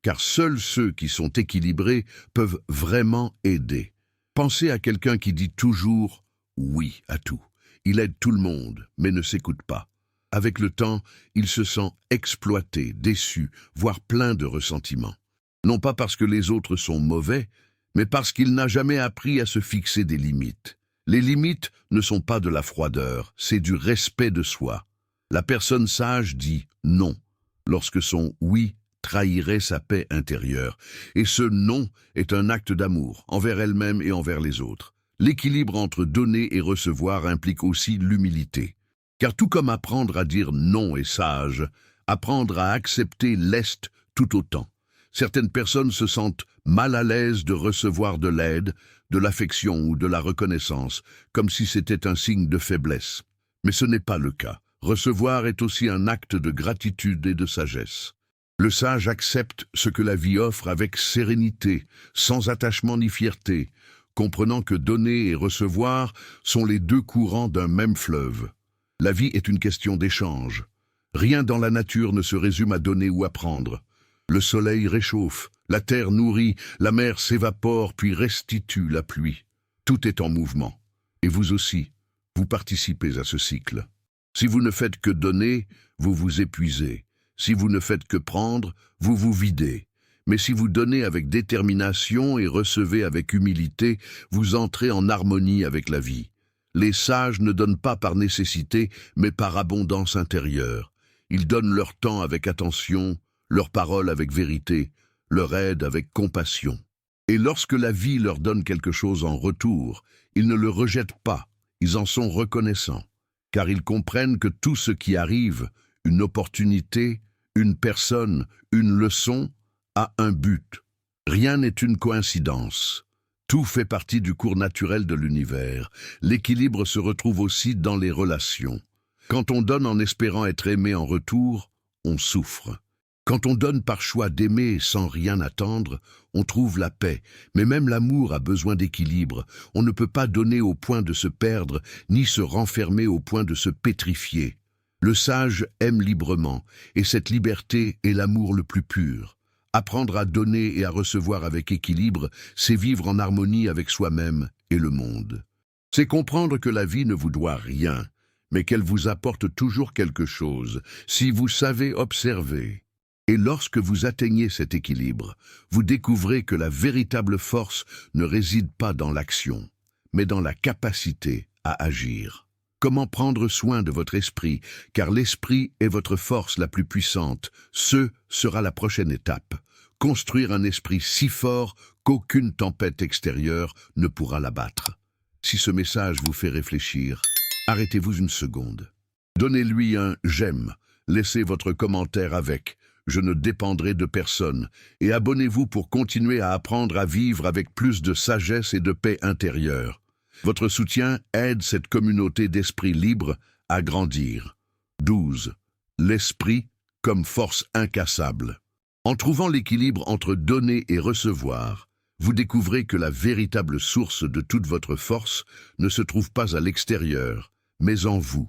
Car seuls ceux qui sont équilibrés peuvent vraiment aider. Pensez à quelqu'un qui dit toujours « oui » à tout. Il aide tout le monde, mais ne s'écoute pas. Avec le temps, il se sent exploité, déçu, voire plein de ressentiment. Non pas parce que les autres sont mauvais, mais parce qu'il n'a jamais appris à se fixer des limites. Les limites ne sont pas de la froideur, c'est du respect de soi. La personne sage dit non, lorsque son oui trahirait sa paix intérieure. Et ce non est un acte d'amour, envers elle-même et envers les autres. L'équilibre entre donner et recevoir implique aussi l'humilité. Car tout comme apprendre à dire non est sage, apprendre à accepter l'est tout autant. Certaines personnes se sentent mal à l'aise de recevoir de l'aide, de l'affection ou de la reconnaissance, comme si c'était un signe de faiblesse. Mais ce n'est pas le cas. Recevoir est aussi un acte de gratitude et de sagesse. Le sage accepte ce que la vie offre avec sérénité, sans attachement ni fierté, comprenant que donner et recevoir sont les deux courants d'un même fleuve. La vie est une question d'échange. Rien dans la nature ne se résume à donner ou à prendre. Le soleil réchauffe, la terre nourrit, la mer s'évapore puis restitue la pluie. Tout est en mouvement. Et vous aussi, vous participez à ce cycle. Si vous ne faites que donner, vous vous épuisez. Si vous ne faites que prendre, vous vous videz. Mais si vous donnez avec détermination et recevez avec humilité, vous entrez en harmonie avec la vie. Les sages ne donnent pas par nécessité, mais par abondance intérieure. Ils donnent leur temps avec attention, leur parole avec vérité, leur aide avec compassion. Et lorsque la vie leur donne quelque chose en retour, ils ne le rejettent pas, ils en sont reconnaissants, car ils comprennent que tout ce qui arrive, une opportunité, une personne, une leçon, a un but. Rien n'est une coïncidence. Tout fait partie du cours naturel de l'univers. L'équilibre se retrouve aussi dans les relations. Quand on donne en espérant être aimé en retour, on souffre. Quand on donne par choix d'aimer sans rien attendre, on trouve la paix. Mais même l'amour a besoin d'équilibre. On ne peut pas donner au point de se perdre, ni se renfermer au point de se pétrifier. Le sage aime librement, et cette liberté est l'amour le plus pur. Apprendre à donner et à recevoir avec équilibre, c'est vivre en harmonie avec soi-même et le monde. C'est comprendre que la vie ne vous doit rien, mais qu'elle vous apporte toujours quelque chose, si vous savez observer. Et lorsque vous atteignez cet équilibre, vous découvrez que la véritable force ne réside pas dans l'action, mais dans la capacité à agir. Comment prendre soin de votre esprit, car l'esprit est votre force la plus puissante. Ce sera la prochaine étape. Construire un esprit si fort qu'aucune tempête extérieure ne pourra l'abattre. Si ce message vous fait réfléchir, arrêtez-vous une seconde. Donnez-lui un « j'aime », laissez votre commentaire avec « je ne dépendrai de personne » et abonnez-vous pour continuer à apprendre à vivre avec plus de sagesse et de paix intérieure. Votre soutien aide cette communauté d'esprits libres à grandir. 12. L'esprit comme force incassable. En trouvant l'équilibre entre donner et recevoir, vous découvrez que la véritable source de toute votre force ne se trouve pas à l'extérieur, mais en vous,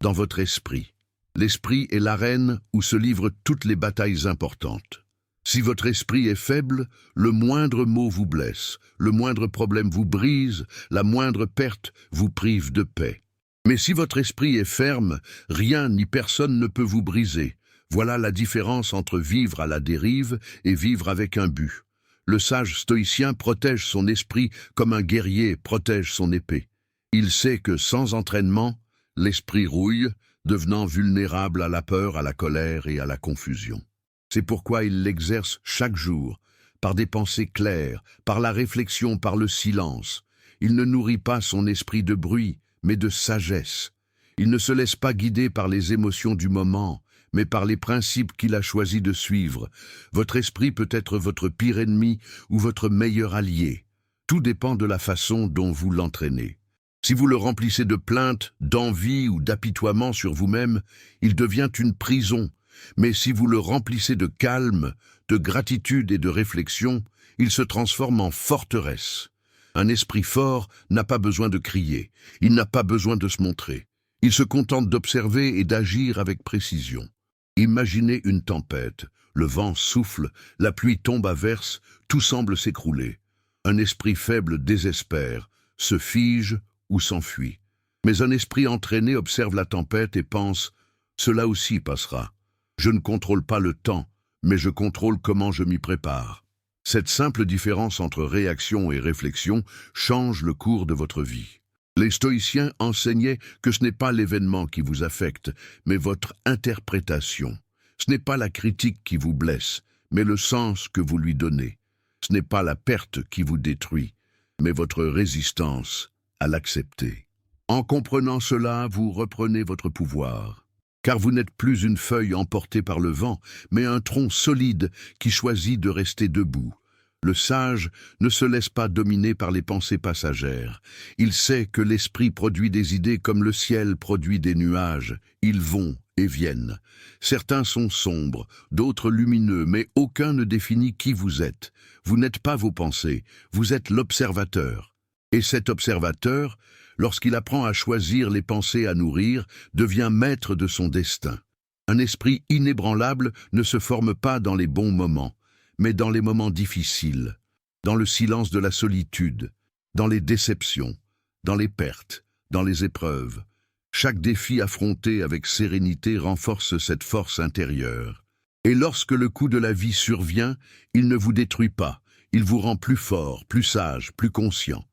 dans votre esprit. L'esprit est l'arène où se livrent toutes les batailles importantes. Si votre esprit est faible, le moindre mot vous blesse, le moindre problème vous brise, la moindre perte vous prive de paix. Mais si votre esprit est ferme, rien ni personne ne peut vous briser. Voilà la différence entre vivre à la dérive et vivre avec un but. Le sage stoïcien protège son esprit comme un guerrier protège son épée. Il sait que sans entraînement, l'esprit rouille, devenant vulnérable à la peur, à la colère et à la confusion. C'est pourquoi il l'exerce chaque jour, par des pensées claires, par la réflexion, par le silence. Il ne nourrit pas son esprit de bruit, mais de sagesse. Il ne se laisse pas guider par les émotions du moment, mais par les principes qu'il a choisi de suivre. Votre esprit peut être votre pire ennemi ou votre meilleur allié. Tout dépend de la façon dont vous l'entraînez. Si vous le remplissez de plaintes, d'envie ou d'apitoiement sur vous-même, il devient une prison. Mais si vous le remplissez de calme, de gratitude et de réflexion, il se transforme en forteresse. Un esprit fort n'a pas besoin de crier, il n'a pas besoin de se montrer. Il se contente d'observer et d'agir avec précision. Imaginez une tempête, le vent souffle, la pluie tombe à verse, tout semble s'écrouler. Un esprit faible désespère, se fige ou s'enfuit. Mais un esprit entraîné observe la tempête et pense « cela aussi passera ». Je ne contrôle pas le temps, mais je contrôle comment je m'y prépare. Cette simple différence entre réaction et réflexion change le cours de votre vie. Les stoïciens enseignaient que ce n'est pas l'événement qui vous affecte, mais votre interprétation. Ce n'est pas la critique qui vous blesse, mais le sens que vous lui donnez. Ce n'est pas la perte qui vous détruit, mais votre résistance à l'accepter. En comprenant cela, vous reprenez votre pouvoir. Car vous n'êtes plus une feuille emportée par le vent, mais un tronc solide qui choisit de rester debout. Le sage ne se laisse pas dominer par les pensées passagères. Il sait que l'esprit produit des idées comme le ciel produit des nuages. Ils vont et viennent. Certains sont sombres, d'autres lumineux, mais aucun ne définit qui vous êtes. Vous n'êtes pas vos pensées, vous êtes l'observateur. Et cet observateur, lorsqu'il apprend à choisir les pensées à nourrir, devient maître de son destin. Un esprit inébranlable ne se forme pas dans les bons moments, mais dans les moments difficiles, dans le silence de la solitude, dans les déceptions, dans les pertes, dans les épreuves. Chaque défi affronté avec sérénité renforce cette force intérieure. Et lorsque le coup de la vie survient, il ne vous détruit pas, il vous rend plus fort, plus sage, plus conscient.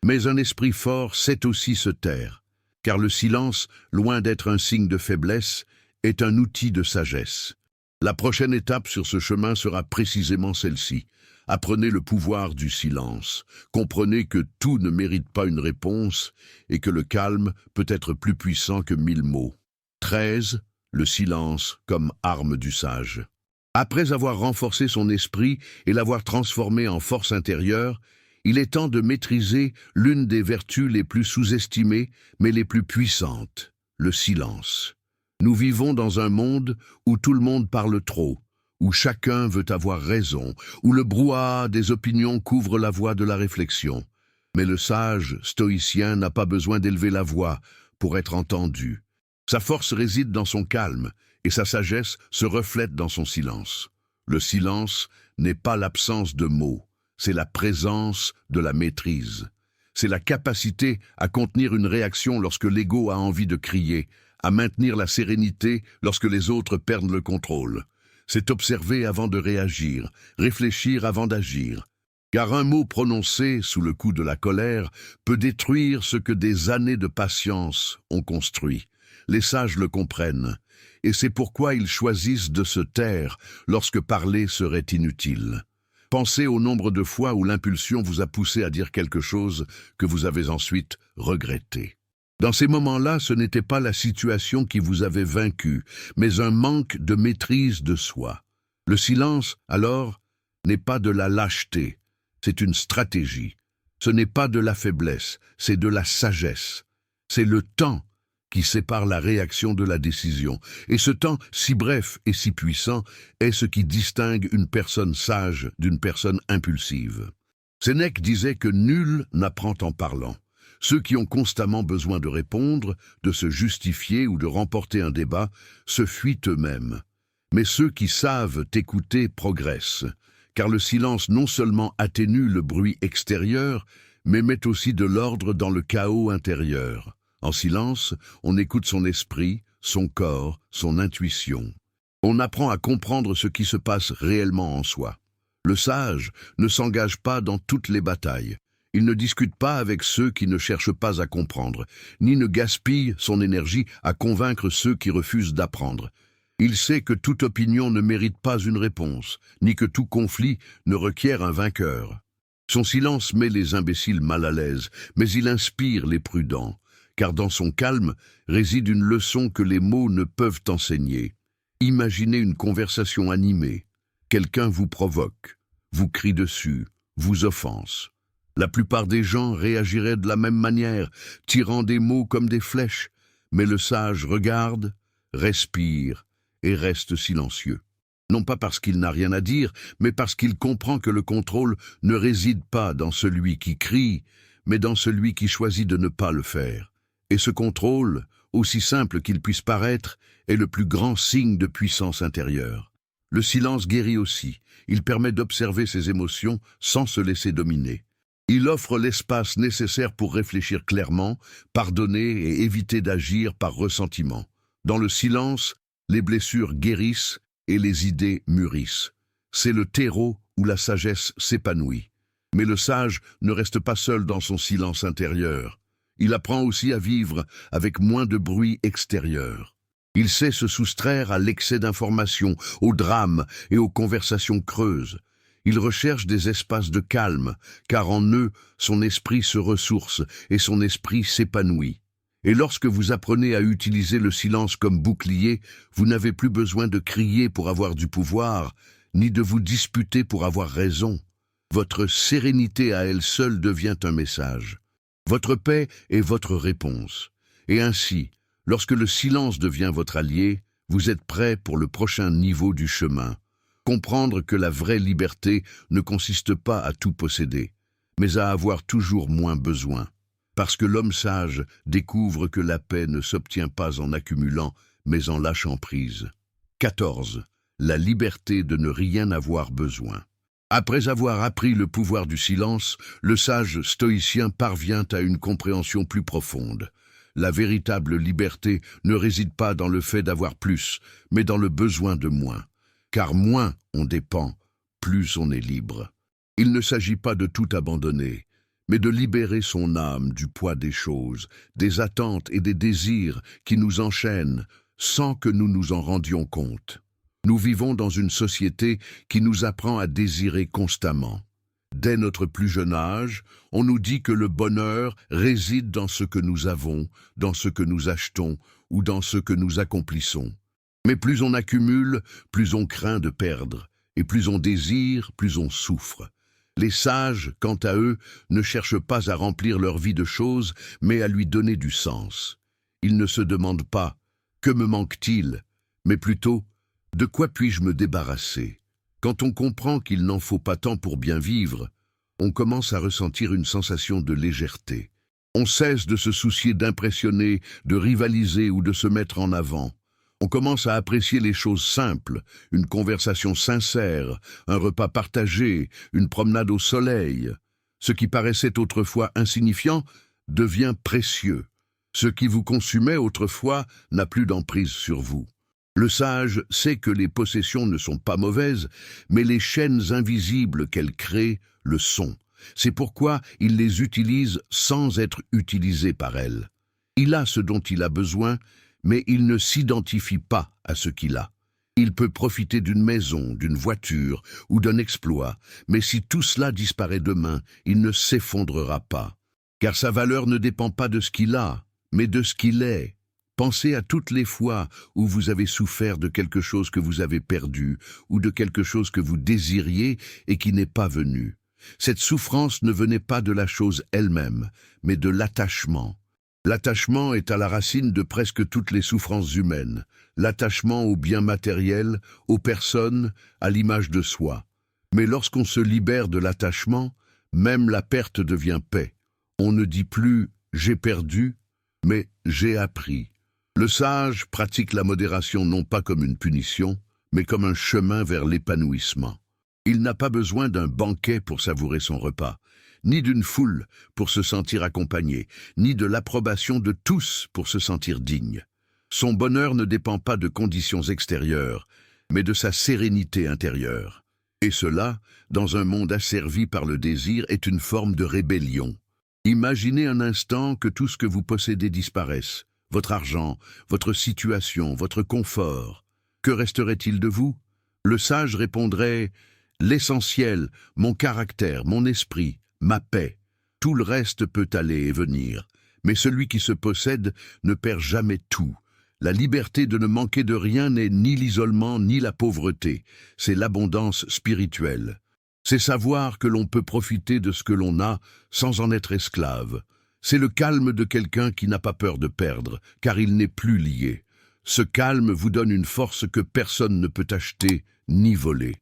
Mais un esprit fort sait aussi se taire, car le silence, loin d'être un signe de faiblesse, est un outil de sagesse. La prochaine étape sur ce chemin sera précisément celle-ci. Apprenez le pouvoir du silence. Comprenez que tout ne mérite pas une réponse et que le calme peut être plus puissant que 1000 mots. 13. Le silence comme arme du sage. Après avoir renforcé son esprit et l'avoir transformé en force intérieure, il est temps de maîtriser l'une des vertus les plus sous-estimées, mais les plus puissantes, le silence. Nous vivons dans un monde où tout le monde parle trop, où chacun veut avoir raison, où le brouhaha des opinions couvre la voie de la réflexion. Mais le sage stoïcien n'a pas besoin d'élever la voix pour être entendu. Sa force réside dans son calme, et sa sagesse se reflète dans son silence. Le silence n'est pas l'absence de mots, c'est la présence de la maîtrise. C'est la capacité à contenir une réaction lorsque l'ego a envie de crier, à maintenir la sérénité lorsque les autres perdent le contrôle. C'est observer avant de réagir, réfléchir avant d'agir. Car un mot prononcé sous le coup de la colère peut détruire ce que des années de patience ont construit. Les sages le comprennent, et c'est pourquoi ils choisissent de se taire lorsque parler serait inutile. Pensez au nombre de fois où l'impulsion vous a poussé à dire quelque chose que vous avez ensuite regretté. Dans ces moments-là, ce n'était pas la situation qui vous avait vaincu, mais un manque de maîtrise de soi. Le silence, alors, n'est pas de la lâcheté, c'est une stratégie. Ce n'est pas de la faiblesse, c'est de la sagesse. C'est le temps qui sépare la réaction de la décision. Et ce temps, si bref et si puissant, est ce qui distingue une personne sage d'une personne impulsive. Sénèque disait que nul n'apprend en parlant. Ceux qui ont constamment besoin de répondre, de se justifier ou de remporter un débat, se fuient eux-mêmes. Mais ceux qui savent écouter progressent, car le silence non seulement atténue le bruit extérieur, mais met aussi de l'ordre dans le chaos intérieur. En silence, on écoute son esprit, son corps, son intuition. On apprend à comprendre ce qui se passe réellement en soi. Le sage ne s'engage pas dans toutes les batailles. Il ne discute pas avec ceux qui ne cherchent pas à comprendre, ni ne gaspille son énergie à convaincre ceux qui refusent d'apprendre. Il sait que toute opinion ne mérite pas une réponse, ni que tout conflit ne requiert un vainqueur. Son silence met les imbéciles mal à l'aise, mais il inspire les prudents, car dans son calme réside une leçon que les mots ne peuvent enseigner. Imaginez une conversation animée. Quelqu'un vous provoque, vous crie dessus, vous offense. La plupart des gens réagiraient de la même manière, tirant des mots comme des flèches, mais le sage regarde, respire et reste silencieux. Non pas parce qu'il n'a rien à dire, mais parce qu'il comprend que le contrôle ne réside pas dans celui qui crie, mais dans celui qui choisit de ne pas le faire. Et ce contrôle, aussi simple qu'il puisse paraître, est le plus grand signe de puissance intérieure. Le silence guérit aussi, il permet d'observer ses émotions sans se laisser dominer. Il offre l'espace nécessaire pour réfléchir clairement, pardonner et éviter d'agir par ressentiment. Dans le silence, les blessures guérissent et les idées mûrissent. C'est le terreau où la sagesse s'épanouit. Mais le sage ne reste pas seul dans son silence intérieur. Il apprend aussi à vivre avec moins de bruit extérieur. Il sait se soustraire à l'excès d'informations, aux drames et aux conversations creuses. Il recherche des espaces de calme, car en eux, son esprit se ressource et son esprit s'épanouit. Et lorsque vous apprenez à utiliser le silence comme bouclier, vous n'avez plus besoin de crier pour avoir du pouvoir, ni de vous disputer pour avoir raison. Votre sérénité à elle seule devient un message. Votre paix est votre réponse. Et ainsi, lorsque le silence devient votre allié, vous êtes prêt pour le prochain niveau du chemin. Comprendre que la vraie liberté ne consiste pas à tout posséder, mais à avoir toujours moins besoin. Parce que l'homme sage découvre que la paix ne s'obtient pas en accumulant, mais en lâchant prise. 14. La liberté de ne rien avoir besoin. Après avoir appris le pouvoir du silence, le sage stoïcien parvient à une compréhension plus profonde. La véritable liberté ne réside pas dans le fait d'avoir plus, mais dans le besoin de moins. Car moins on dépend, plus on est libre. Il ne s'agit pas de tout abandonner, mais de libérer son âme du poids des choses, des attentes et des désirs qui nous enchaînent sans que nous nous en rendions compte. Nous vivons dans une société qui nous apprend à désirer constamment. Dès notre plus jeune âge, on nous dit que le bonheur réside dans ce que nous avons, dans ce que nous achetons ou dans ce que nous accomplissons. Mais plus on accumule, plus on craint de perdre, et plus on désire, plus on souffre. Les sages, quant à eux, ne cherchent pas à remplir leur vie de choses, mais à lui donner du sens. Ils ne se demandent pas « que me manque-t-il ?», mais plutôt « de quoi puis-je me débarrasser ?» Quand on comprend qu'il n'en faut pas tant pour bien vivre, on commence à ressentir une sensation de légèreté. On cesse de se soucier d'impressionner, de rivaliser ou de se mettre en avant. On commence à apprécier les choses simples, une conversation sincère, un repas partagé, une promenade au soleil. Ce qui paraissait autrefois insignifiant devient précieux. Ce qui vous consumait autrefois n'a plus d'emprise sur vous. Le sage sait que les possessions ne sont pas mauvaises, mais les chaînes invisibles qu'elles créent le sont. C'est pourquoi il les utilise sans être utilisé par elles. Il a ce dont il a besoin, mais il ne s'identifie pas à ce qu'il a. Il peut profiter d'une maison, d'une voiture ou d'un exploit, mais si tout cela disparaît demain, il ne s'effondrera pas. Car sa valeur ne dépend pas de ce qu'il a, mais de ce qu'il est. Pensez à toutes les fois où vous avez souffert de quelque chose que vous avez perdu ou de quelque chose que vous désiriez et qui n'est pas venu. Cette souffrance ne venait pas de la chose elle-même, mais de l'attachement. L'attachement est à la racine de presque toutes les souffrances humaines. L'attachement aux biens matériels, aux personnes, à l'image de soi. Mais lorsqu'on se libère de l'attachement, même la perte devient paix. On ne dit plus « j'ai perdu », mais « j'ai appris ». Le sage pratique la modération non pas comme une punition, mais comme un chemin vers l'épanouissement. Il n'a pas besoin d'un banquet pour savourer son repas, ni d'une foule pour se sentir accompagné, ni de l'approbation de tous pour se sentir digne. Son bonheur ne dépend pas de conditions extérieures, mais de sa sérénité intérieure. Et cela, dans un monde asservi par le désir, est une forme de rébellion. Imaginez un instant que tout ce que vous possédez disparaisse. Votre argent, votre situation, votre confort. Que resterait-il de vous? Le sage répondrait « L'essentiel, mon caractère, mon esprit, ma paix. Tout le reste peut aller et venir. Mais celui qui se possède ne perd jamais tout. La liberté de ne manquer de rien n'est ni l'isolement ni la pauvreté. C'est l'abondance spirituelle. C'est savoir que l'on peut profiter de ce que l'on a sans en être esclave. C'est le calme de quelqu'un qui n'a pas peur de perdre, car il n'est plus lié. Ce calme vous donne une force que personne ne peut acheter ni voler.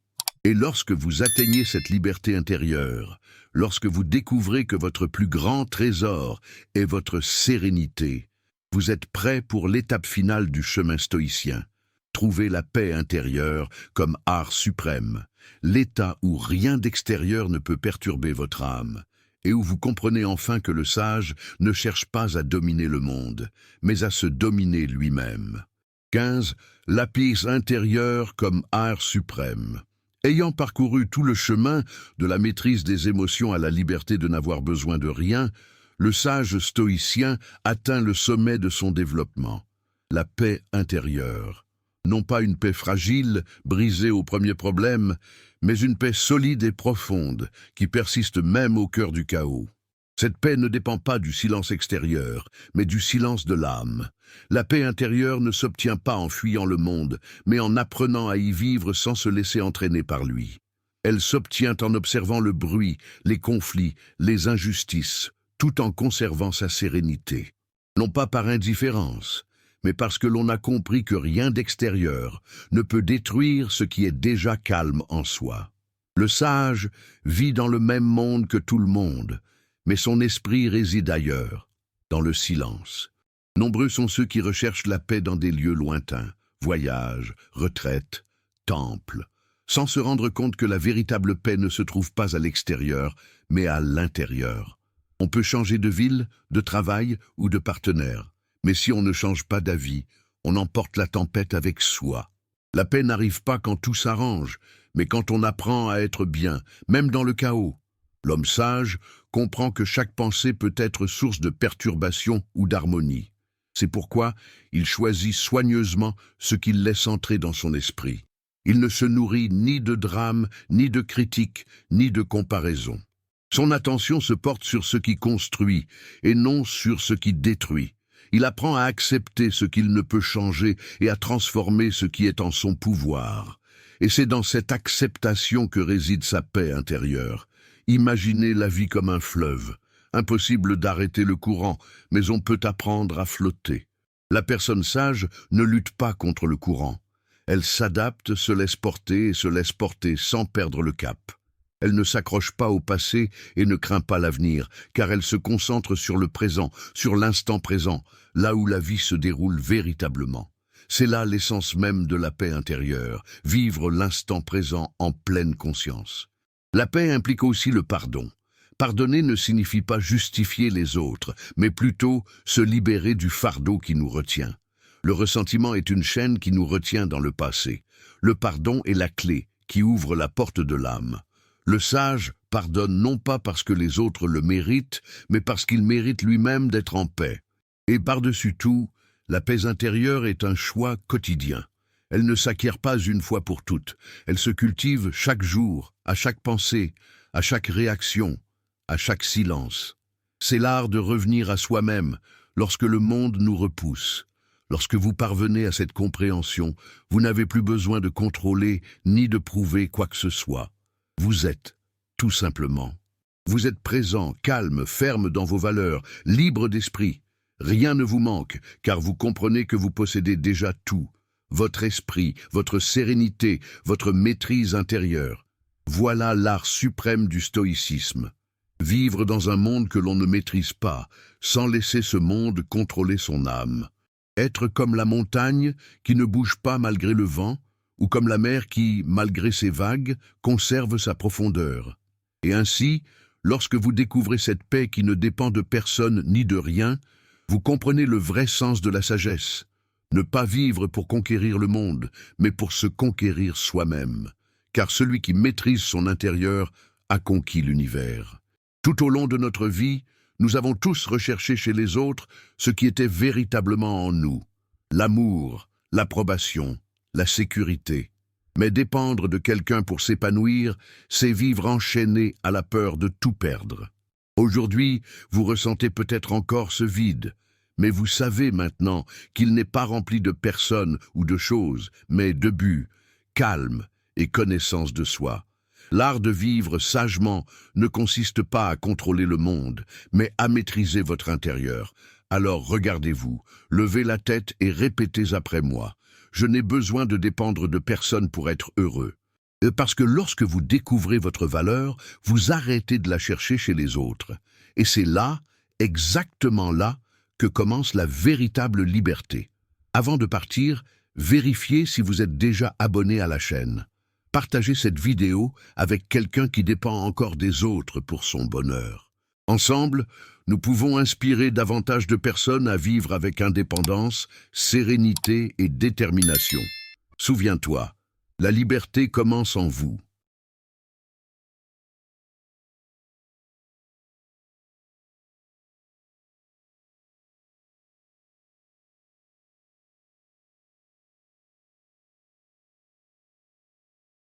Et lorsque vous atteignez cette liberté intérieure, lorsque vous découvrez que votre plus grand trésor est votre sérénité, vous êtes prêt pour l'étape finale du chemin stoïcien. Trouvez la paix intérieure comme art suprême, l'état où rien d'extérieur ne peut perturber votre âme. Et où vous comprenez enfin que le sage ne cherche pas à dominer le monde, mais à se dominer lui-même. 15. La paix intérieure comme art suprême. Ayant parcouru tout le chemin de la maîtrise des émotions à la liberté de n'avoir besoin de rien, Le sage stoïcien atteint le sommet de son développement, la paix intérieure. Non pas une paix fragile, brisée au premier problème, mais une paix solide et profonde, qui persiste même au cœur du chaos. Cette paix ne dépend pas du silence extérieur, mais du silence de l'âme. La paix intérieure ne s'obtient pas en fuyant le monde, mais en apprenant à y vivre sans se laisser entraîner par lui. Elle s'obtient en observant le bruit, les conflits, les injustices, tout en conservant sa sérénité. Non pas par indifférence, mais parce que l'on a compris que rien d'extérieur ne peut détruire ce qui est déjà calme en soi. Le sage vit dans le même monde que tout le monde, mais son esprit réside ailleurs, dans le silence. Nombreux sont ceux qui recherchent la paix dans des lieux lointains, voyages, retraites, temples, sans se rendre compte que la véritable paix ne se trouve pas à l'extérieur, mais à l'intérieur. On peut changer de ville, de travail ou de partenaire, mais si on ne change pas d'avis, on emporte la tempête avec soi. La paix n'arrive pas quand tout s'arrange, mais quand on apprend à être bien, même dans le chaos. L'homme sage comprend que chaque pensée peut être source de perturbation ou d'harmonie. C'est pourquoi il choisit soigneusement ce qu'il laisse entrer dans son esprit. Il ne se nourrit ni de drames, ni de critiques, ni de comparaisons. Son attention se porte sur ce qui construit et non sur ce qui détruit. Il apprend à accepter ce qu'il ne peut changer et à transformer ce qui est en son pouvoir. Et c'est dans cette acceptation que réside sa paix intérieure. Imaginez la vie comme un fleuve. Impossible d'arrêter le courant, mais on peut apprendre à flotter. La personne sage ne lutte pas contre le courant. Elle s'adapte, se laisse porter et se laisse porter sans perdre le cap. Elle ne s'accroche pas au passé et ne craint pas l'avenir, car elle se concentre sur le présent, sur l'instant présent, là où la vie se déroule véritablement. C'est là l'essence même de la paix intérieure, vivre l'instant présent en pleine conscience. La paix implique aussi le pardon. Pardonner ne signifie pas justifier les autres, mais plutôt se libérer du fardeau qui nous retient. Le ressentiment est une chaîne qui nous retient dans le passé. Le pardon est la clé qui ouvre la porte de l'âme. Le sage pardonne non pas parce que les autres le méritent, mais parce qu'il mérite lui-même d'être en paix. Et par-dessus tout, la paix intérieure est un choix quotidien. Elle ne s'acquiert pas une fois pour toutes. Elle se cultive chaque jour, à chaque pensée, à chaque réaction, à chaque silence. C'est l'art de revenir à soi-même lorsque le monde nous repousse. Lorsque vous parvenez à cette compréhension, vous n'avez plus besoin de contrôler ni de prouver quoi que ce soit. Vous êtes, tout simplement. Vous êtes présent, calme, ferme dans vos valeurs, libre d'esprit. Rien ne vous manque, car vous comprenez que vous possédez déjà tout. Votre esprit, votre sérénité, votre maîtrise intérieure. Voilà l'art suprême du stoïcisme. Vivre dans un monde que l'on ne maîtrise pas, sans laisser ce monde contrôler son âme. Être comme la montagne qui ne bouge pas malgré le vent, ou comme la mer qui, malgré ses vagues, conserve sa profondeur. Et ainsi, lorsque vous découvrez cette paix qui ne dépend de personne ni de rien, vous comprenez le vrai sens de la sagesse. Ne pas vivre pour conquérir le monde, mais pour se conquérir soi-même. Car celui qui maîtrise son intérieur a conquis l'univers. Tout au long de notre vie, nous avons tous recherché chez les autres ce qui était véritablement en nous. L'amour, l'approbation, la sécurité. Mais dépendre de quelqu'un pour s'épanouir, c'est vivre enchaîné à la peur de tout perdre. Aujourd'hui, vous ressentez peut-être encore ce vide, mais vous savez maintenant qu'il n'est pas rempli de personnes ou de choses, mais de but, calme et connaissance de soi. L'art de vivre sagement ne consiste pas à contrôler le monde, mais à maîtriser votre intérieur. Alors regardez-vous, levez la tête et répétez après moi. Je n'ai besoin de dépendre de personne pour être heureux. Parce que lorsque vous découvrez votre valeur, vous arrêtez de la chercher chez les autres. Et c'est là, exactement là, que commence la véritable liberté. Avant de partir, vérifiez si vous êtes déjà abonné à la chaîne. Partagez cette vidéo avec quelqu'un qui dépend encore des autres pour son bonheur. Ensemble, nous pouvons inspirer davantage de personnes à vivre avec indépendance, sérénité et détermination. Souviens-toi, la liberté commence en vous.